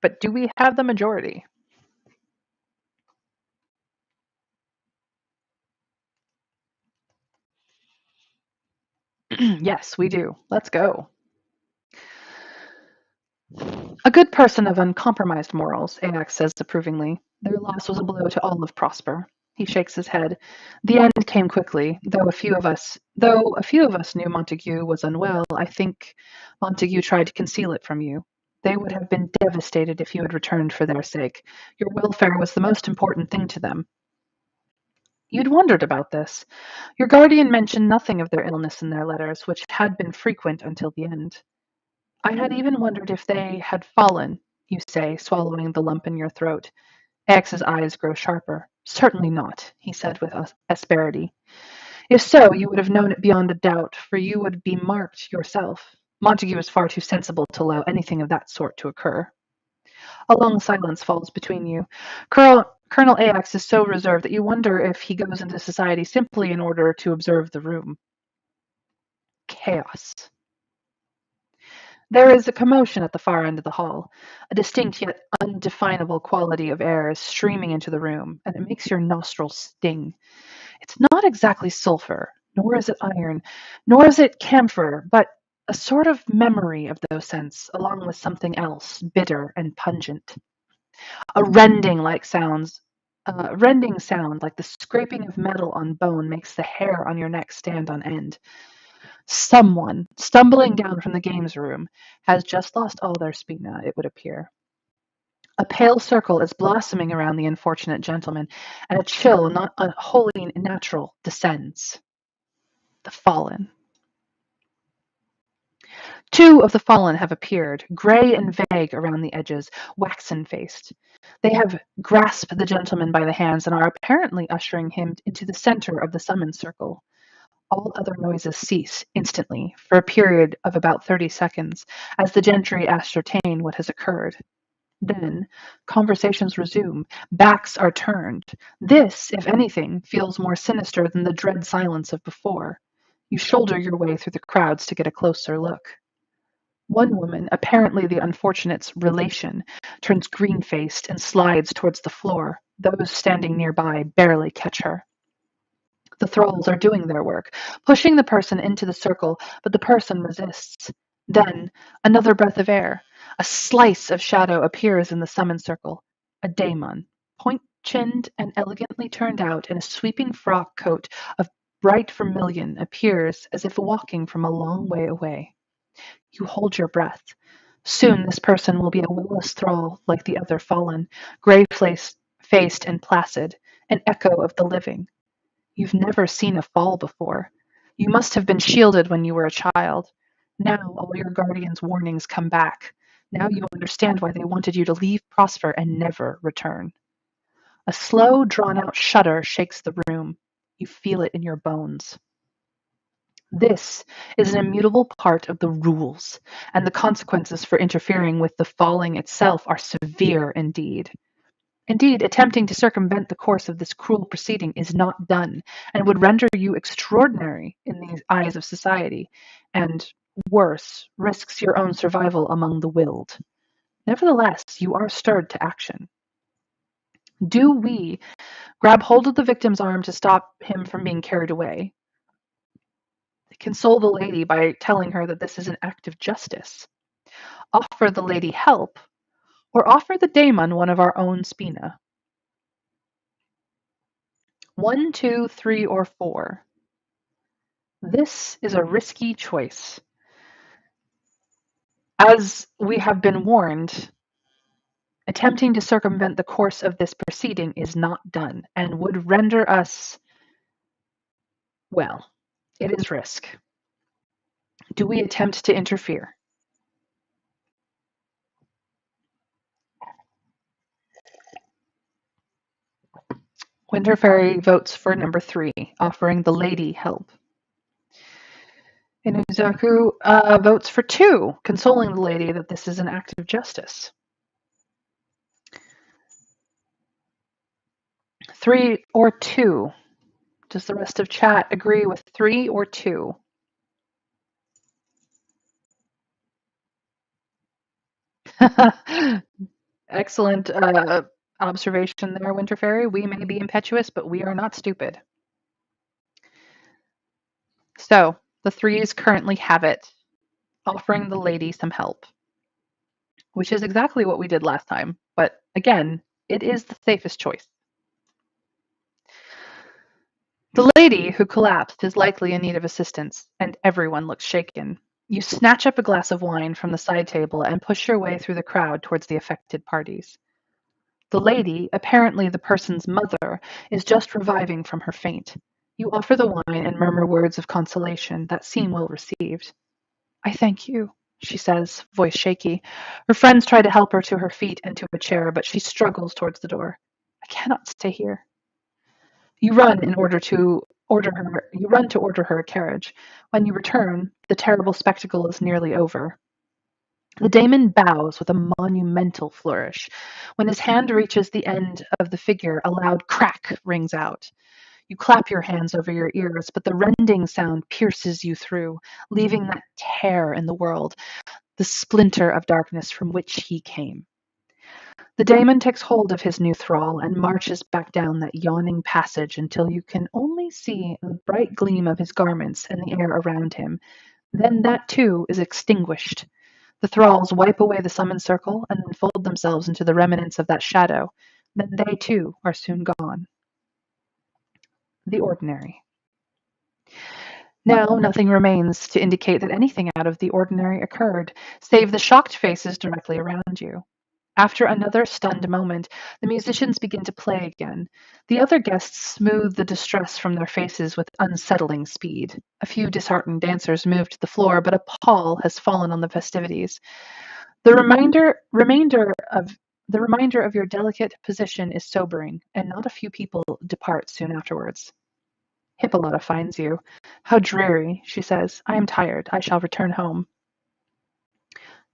but do we have the majority? Yes, we do. Let's go. A good person of uncompromised morals, Ajax says approvingly. Their loss was a blow to all of Prosper. He shakes his head. The end came quickly, though a few of us knew Montague was unwell. I think Montague tried to conceal it from you. They would have been devastated if you had returned for their sake. Your welfare was the most important thing to them. You'd wondered about this. Your guardian mentioned nothing of their illness in their letters, which had been frequent until the end. I had even wondered if they had fallen, you say, swallowing the lump in your throat. Ax's eyes grow sharper. Certainly not, he said with asperity. If so, you would have known it beyond a doubt, for you would be marked yourself. Montague is far too sensible to allow anything of that sort to occur. A long silence falls between you. Colonel Ajax is so reserved that you wonder if he goes into society simply in order to observe the room. Chaos. There is a commotion at the far end of the hall. A distinct yet undefinable quality of air is streaming into the room, and it makes your nostrils sting. It's not exactly sulfur, nor is it iron, nor is it camphor, but a sort of memory of those scents, along with something else, bitter and pungent. A rending sound like the scraping of metal on bone makes the hair on your neck stand on end. Someone, stumbling down from the games room, has just lost all their spina, it would appear. A pale circle is blossoming around the unfortunate gentleman, and a chill, not wholly natural, descends. The fallen. 2 of the fallen have appeared, grey and vague around the edges, waxen-faced. They have grasped the gentleman by the hands and are apparently ushering him into the center of the summon circle. All other noises cease instantly for a period of about 30 seconds as the gentry ascertain what has occurred. Then conversations resume. Backs are turned. This, if anything, feels more sinister than the dread silence of before. You shoulder your way through the crowds to get a closer look. One woman, apparently the unfortunate's relation, turns green-faced and slides towards the floor. Those standing nearby barely catch her. The thralls are doing their work, pushing the person into the circle, but the person resists. Then, another breath of air. A slice of shadow appears in the summon circle. A daemon, point-chinned and elegantly turned out in a sweeping frock coat of bright vermilion, appears as if walking from a long way away. You hold your breath. Soon this person will be a willless thrall like the other fallen, grey-faced and placid, an echo of the living. You've never seen a fall before. You must have been shielded when you were a child. Now all your guardian's warnings come back. Now you understand why they wanted you to leave Prosper and never return. A slow, drawn-out shudder shakes the room. You feel it in your bones. This is an immutable part of the rules, and the consequences for interfering with the falling itself are severe indeed. Indeed, attempting to circumvent the course of this cruel proceeding is not done, and would render you extraordinary in the eyes of society, and, worse, risks your own survival among the willed. Nevertheless, you are stirred to action. Do we grab hold of the victim's arm to stop him from being carried away? Console the lady by telling her that this is an act of justice? Offer the lady help, or offer the daemon one of our own spina? 1, 2, 3, or 4. This is a risky choice. As we have been warned, attempting to circumvent the course of this proceeding is not done, and would render us, well, it is risk. Do we attempt to interfere? Winter Fairy votes for number 3, offering the lady help. Inuzaku votes for 2, consoling the lady that this is an act of justice. 3 or 2. Does the rest of chat agree with 3 or 2? Excellent observation there, Winter Fairy. We may be impetuous, but we are not stupid. So, the 3s currently have it, offering the lady some help, which is exactly what we did last time. But again, it is the safest choice. The lady who collapsed is likely in need of assistance, and everyone looks shaken. You snatch up a glass of wine from the side table and push your way through the crowd towards the affected parties. The lady, apparently the person's mother, is just reviving from her faint. You offer the wine and murmur words of consolation that seem well received. I thank you, she says, voice shaky. Her friends try to help her to her feet and to a chair, but she struggles towards the door. I cannot stay here. You run to order her a carriage. When you return, the terrible spectacle is nearly over. The daemon bows with a monumental flourish. When his hand reaches the end of the figure, a loud crack rings out. You clap your hands over your ears, but the rending sound pierces you through, leaving that tear in the world, the splinter of darkness from which he came. The daemon takes hold of his new thrall and marches back down that yawning passage until you can only see the bright gleam of his garments and the air around him. Then that too is extinguished. The thralls wipe away the summon circle and unfold themselves into the remnants of that shadow. Then they too are soon gone. The ordinary. Now nothing remains to indicate that anything out of the ordinary occurred, save the shocked faces directly around you. After another stunned moment, the musicians begin to play again. The other guests smooth the distress from their faces with unsettling speed. A few disheartened dancers move to the floor, but a pall has fallen on the festivities. The reminder of your delicate position is sobering, and not a few people depart soon afterwards. Hippolyta finds you. How dreary, she says. I am tired. I shall return home.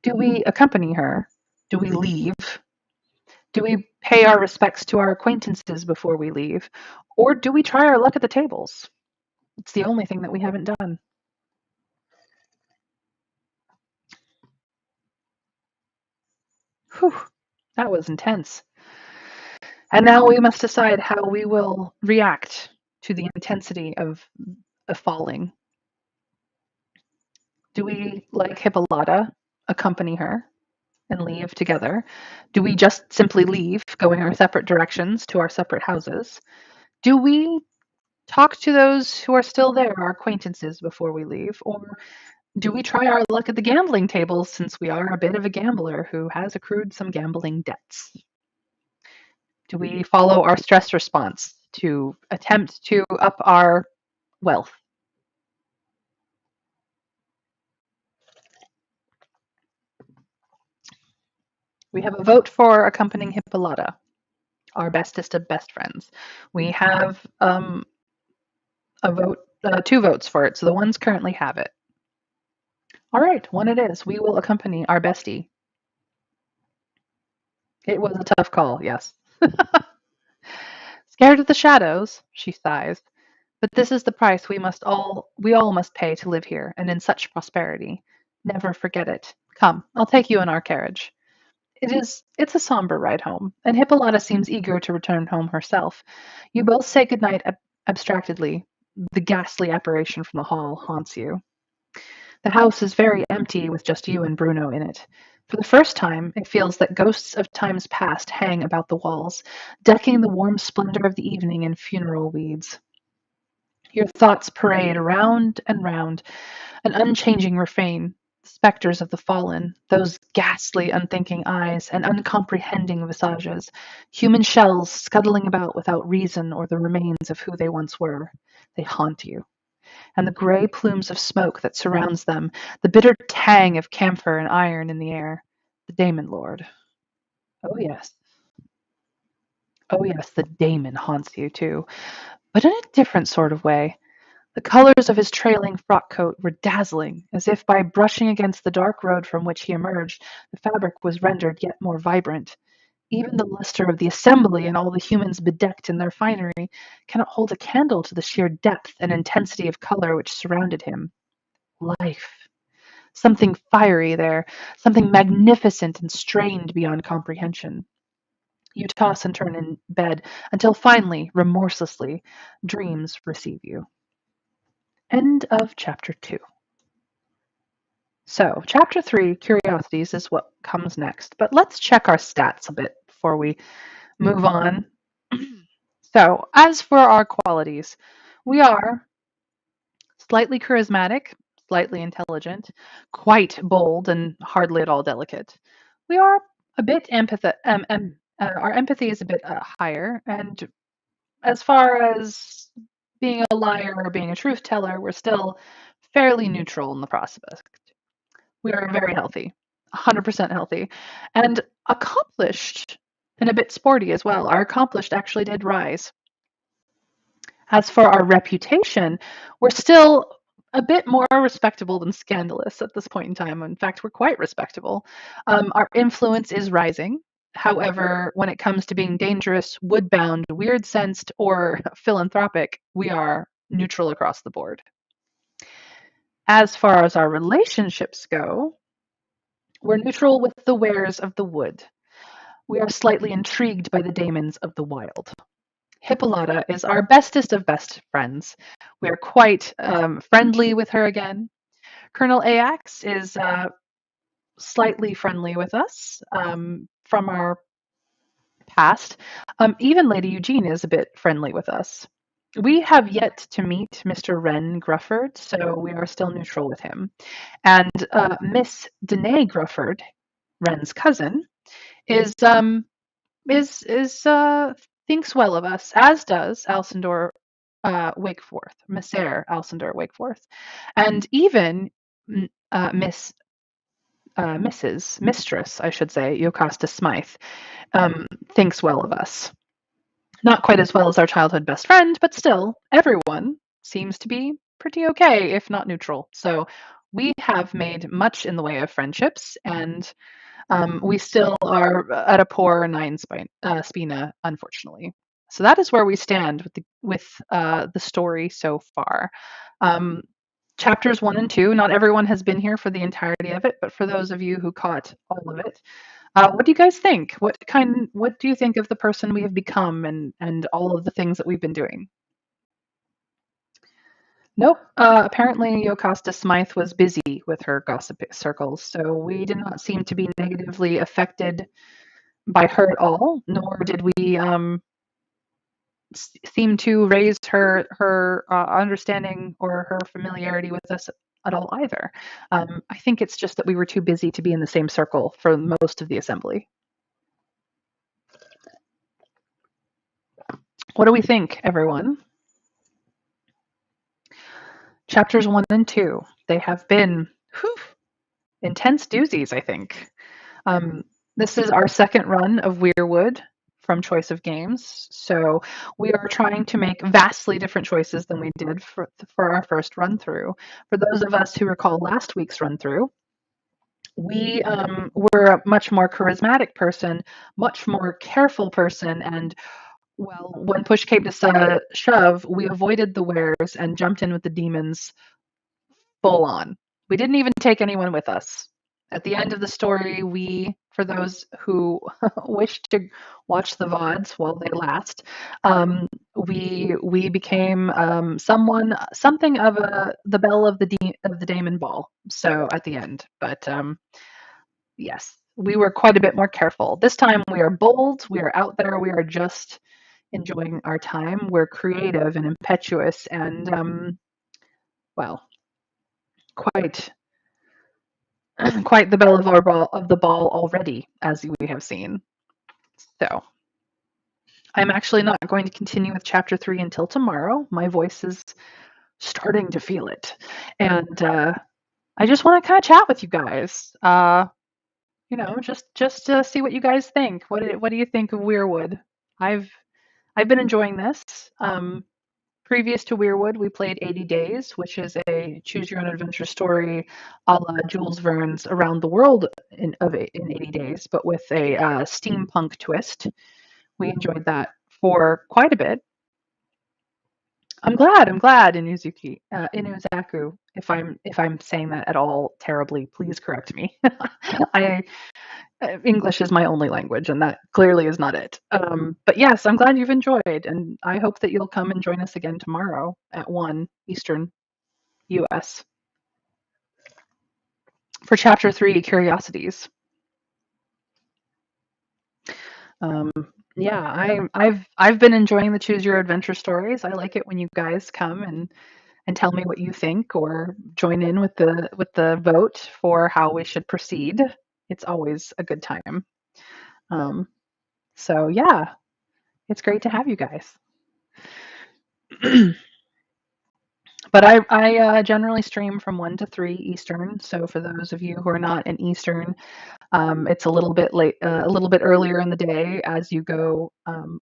Do we accompany her? Do we leave? Do we pay our respects to our acquaintances before we leave? Or do we try our luck at the tables? It's the only thing that we haven't done. Whew, that was intense. And now we must decide how we will react to the intensity of falling. Do we, like Hippolyta, accompany her and leave together? Do we just simply leave, going our separate directions to our separate houses? Do we talk to those who are still there, our acquaintances, before we leave? Or do we try our luck at the gambling tables since we are a bit of a gambler who has accrued some gambling debts? Do we follow our stress response to attempt to up our wealth? We have a vote for accompanying Hippolyta, our bestest of best friends. We have a vote, two votes for it, so the ones currently have it. All right, one it is. We will accompany our bestie. It was a tough call, yes. Scared of the shadows, she sighs. But this is the price we all must pay to live here, and in such prosperity. Never forget it. Come, I'll take you in our carriage. It's a somber ride home, and Hippolyta seems eager to return home herself. You both say goodnight abstractedly. The ghastly apparition from the hall haunts you. The house is very empty with just you and Bruno in it. For the first time, it feels that ghosts of times past hang about the walls, decking the warm splendor of the evening in funeral weeds. Your thoughts parade round and round, an unchanging refrain. Spectres of the fallen, those ghastly, unthinking eyes and uncomprehending visages, human shells scuttling about without reason or the remains of who they once were. They haunt you. And the gray plumes of smoke that surrounds them, the bitter tang of camphor and iron in the air. The Daemon Lord. Oh yes. Oh yes, the Daemon haunts you too, but in a different sort of way. The colors of his trailing frock coat were dazzling, as if by brushing against the dark road from which he emerged, the fabric was rendered yet more vibrant. Even the luster of the assembly and all the humans bedecked in their finery cannot hold a candle to the sheer depth and intensity of color which surrounded him. Life. Something fiery there, something magnificent and strained beyond comprehension. You toss and turn in bed until finally, remorselessly, dreams receive you. End of chapter 2. So, chapter 3, curiosities, is what comes next. But let's check our stats a bit before we move on. So, as for our qualities, we are slightly charismatic, slightly intelligent, quite bold, and hardly at all delicate. We are a bit our empathy is a bit higher, and as far as being a liar or being a truth teller, we're still fairly neutral in the process. We are very healthy, 100% healthy, and accomplished and a bit sporty as well. Our accomplished actually did rise. As for our reputation, we're still a bit more respectable than scandalous at this point in time. In fact, we're quite respectable. Our influence is rising. However, when it comes to being dangerous, woodbound, weird sensed, or philanthropic, we are neutral across the board. As far as our relationships go, we're neutral with the wares of the wood. We are slightly intrigued by the daemons of the wild. Hippolyta is our bestest of best friends. We are quite friendly with her again. Colonel Ajax is slightly friendly with us from our past. Even Lady Eugene is a bit friendly with us. We have yet to meet Mr. Wren Grufford, so we are still neutral with him. And Miss Danae Grufford, Wren's cousin, is thinks well of us, as does Alcindor Wakeforth, Messer Alcindor Wakeforth, and even Miss Mistress, I should say, Jocasta Smythe, thinks well of us. Not quite as well as our childhood best friend, but still, everyone seems to be pretty okay, if not neutral. So we have made much in the way of friendships, and we still are at a poor spina, unfortunately. So that is where we stand with the story so far. Um, Chapters 1 and 2. Not everyone has been here for the entirety of it, but for those of you who caught all of it, what do you guys think? What do you think of the person we have become and all of the things that we've been doing? Nope. Apparently, Jocasta Smythe was busy with her gossip circles, so we did not seem to be negatively affected by her at all, nor did we seem to raise her understanding or her familiarity with us at all either. I think it's just that we were too busy to be in the same circle for most of the assembly. What do we think, everyone? Chapters 1 and 2, they have been intense doozies, I think. Um, this is our second run of Weyrwood from Choice of Games, so we are trying to make vastly different choices than we did for our first run through. For those of us who recall last week's run through, we were a much more charismatic person, much more careful person, and well, when push came to shove, we avoided the wares and jumped in with the demons full on. We didn't even take anyone with us. At the end of the story, for those who wish to watch the VODs while they last, we became something of the belle of the Damon Ball. So at the end, but yes, we were quite a bit more careful. This time we are bold, we are out there, we are just enjoying our time. We're creative and impetuous and well, quite quite the belle of the ball already, as we have seen. So I'm actually not going to continue with chapter 3 until tomorrow. My voice is starting to feel it, and I just want to kind of chat with you guys. Just to see what you guys think. What do you think of Weirwood? I've been enjoying this. Previous to Weirwood, we played 80 Days, which is a choose your own adventure story a la Jules Verne's Around the World in 80 Days, but with a steampunk twist. We enjoyed that for quite a bit. I'm glad, Inuzaku. If I'm saying that at all terribly, please correct me. I English is my only language, and that clearly is not it. But yes, I'm glad you've enjoyed, and I hope that you'll come and join us again tomorrow at 1 Eastern US for Chapter 3, Curiosities. Yeah, I've been enjoying the Choose Your Adventure stories. I like it when you guys come and tell me what you think or join in with the vote for how we should proceed. It's always a good time. So yeah, it's great to have you guys. But I generally stream from 1 to 3 Eastern. So for those of you who are not in Eastern, it's a little bit late, a little bit earlier in the day as you go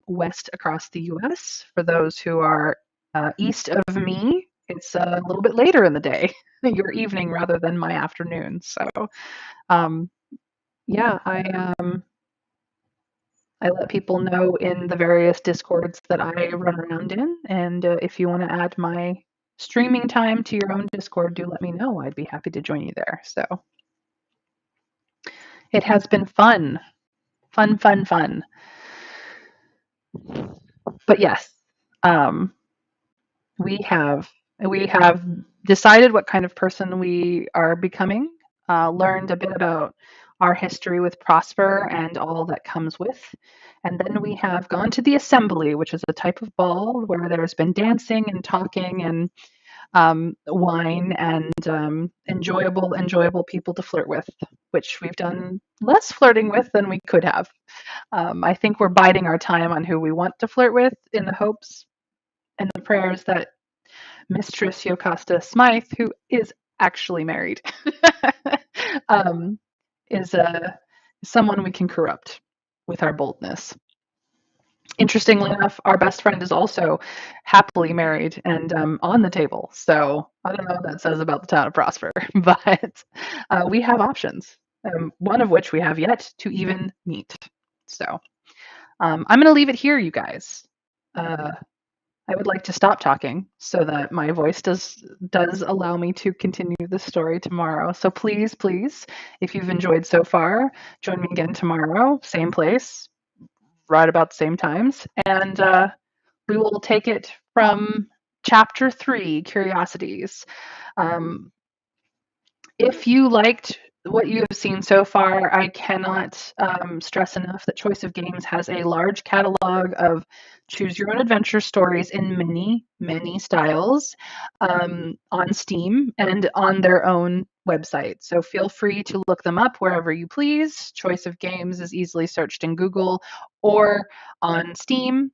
west across the U.S. For those who are east of me, it's a little bit later in the day, your evening rather than my afternoon. So um, yeah, I let people know in the various discords that I run around in, and if you want to add my streaming time to your own discord, do let me know. I'd be happy to join you there. So it has been fun. Fun. But yes, um, we have we have decided what kind of person we are becoming, learned a bit about our history with Prosper and all that comes with. And then we have gone to the assembly, which is a type of ball where there's been dancing and talking and wine and enjoyable people to flirt with, which we've done less flirting with than we could have. I think we're biding our time on who we want to flirt with in the hopes and the prayers that Mistress Yocasta Smythe, who is actually married, um, is someone we can corrupt with our boldness. Interestingly enough, our best friend is also happily married and on the table. So I don't know what that says about the town of Prosper, but we have options, one of which we have yet to even meet. So I'm going to leave it here, you guys. I would like to stop talking so that my voice does allow me to continue the story tomorrow. So please, if you've enjoyed so far, join me again tomorrow, same place, right about the same times, and we will take it from chapter 3, Curiosities. If you liked what you have seen so far, I cannot stress enough that Choice of Games has a large catalog of choose your own adventure stories in many, many styles on Steam and on their own website. So feel free to look them up wherever you please. Choice of Games is easily searched in Google or on Steam.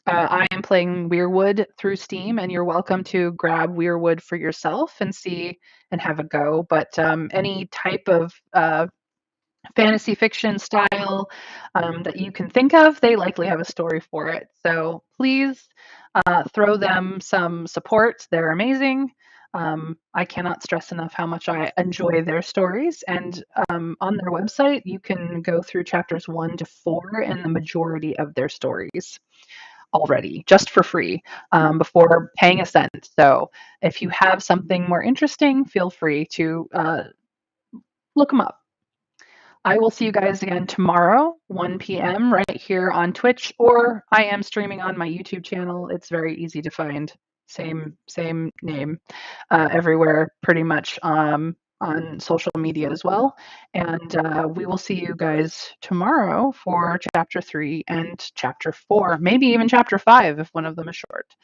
I am playing Weyrwood through Steam, and you're welcome to grab Weyrwood for yourself and see and have a go. But any type of fantasy fiction style that you can think of, they likely have a story for it. So please throw them some support. They're amazing. I cannot stress enough how much I enjoy their stories. And on their website, you can go through chapters 1 to 4 in the majority of their stories already just for free before paying a cent. So if you have something more interesting, feel free to look them up. I will see you guys again tomorrow, 1 p.m., right here on Twitch, or I am streaming on my YouTube channel. It's very easy to find. Same name everywhere, pretty much on social media as well. And we will see you guys tomorrow for chapter 3 and chapter 4, maybe even chapter 5 if one of them is short.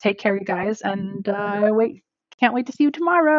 Take care, you guys, and can't wait to see you tomorrow.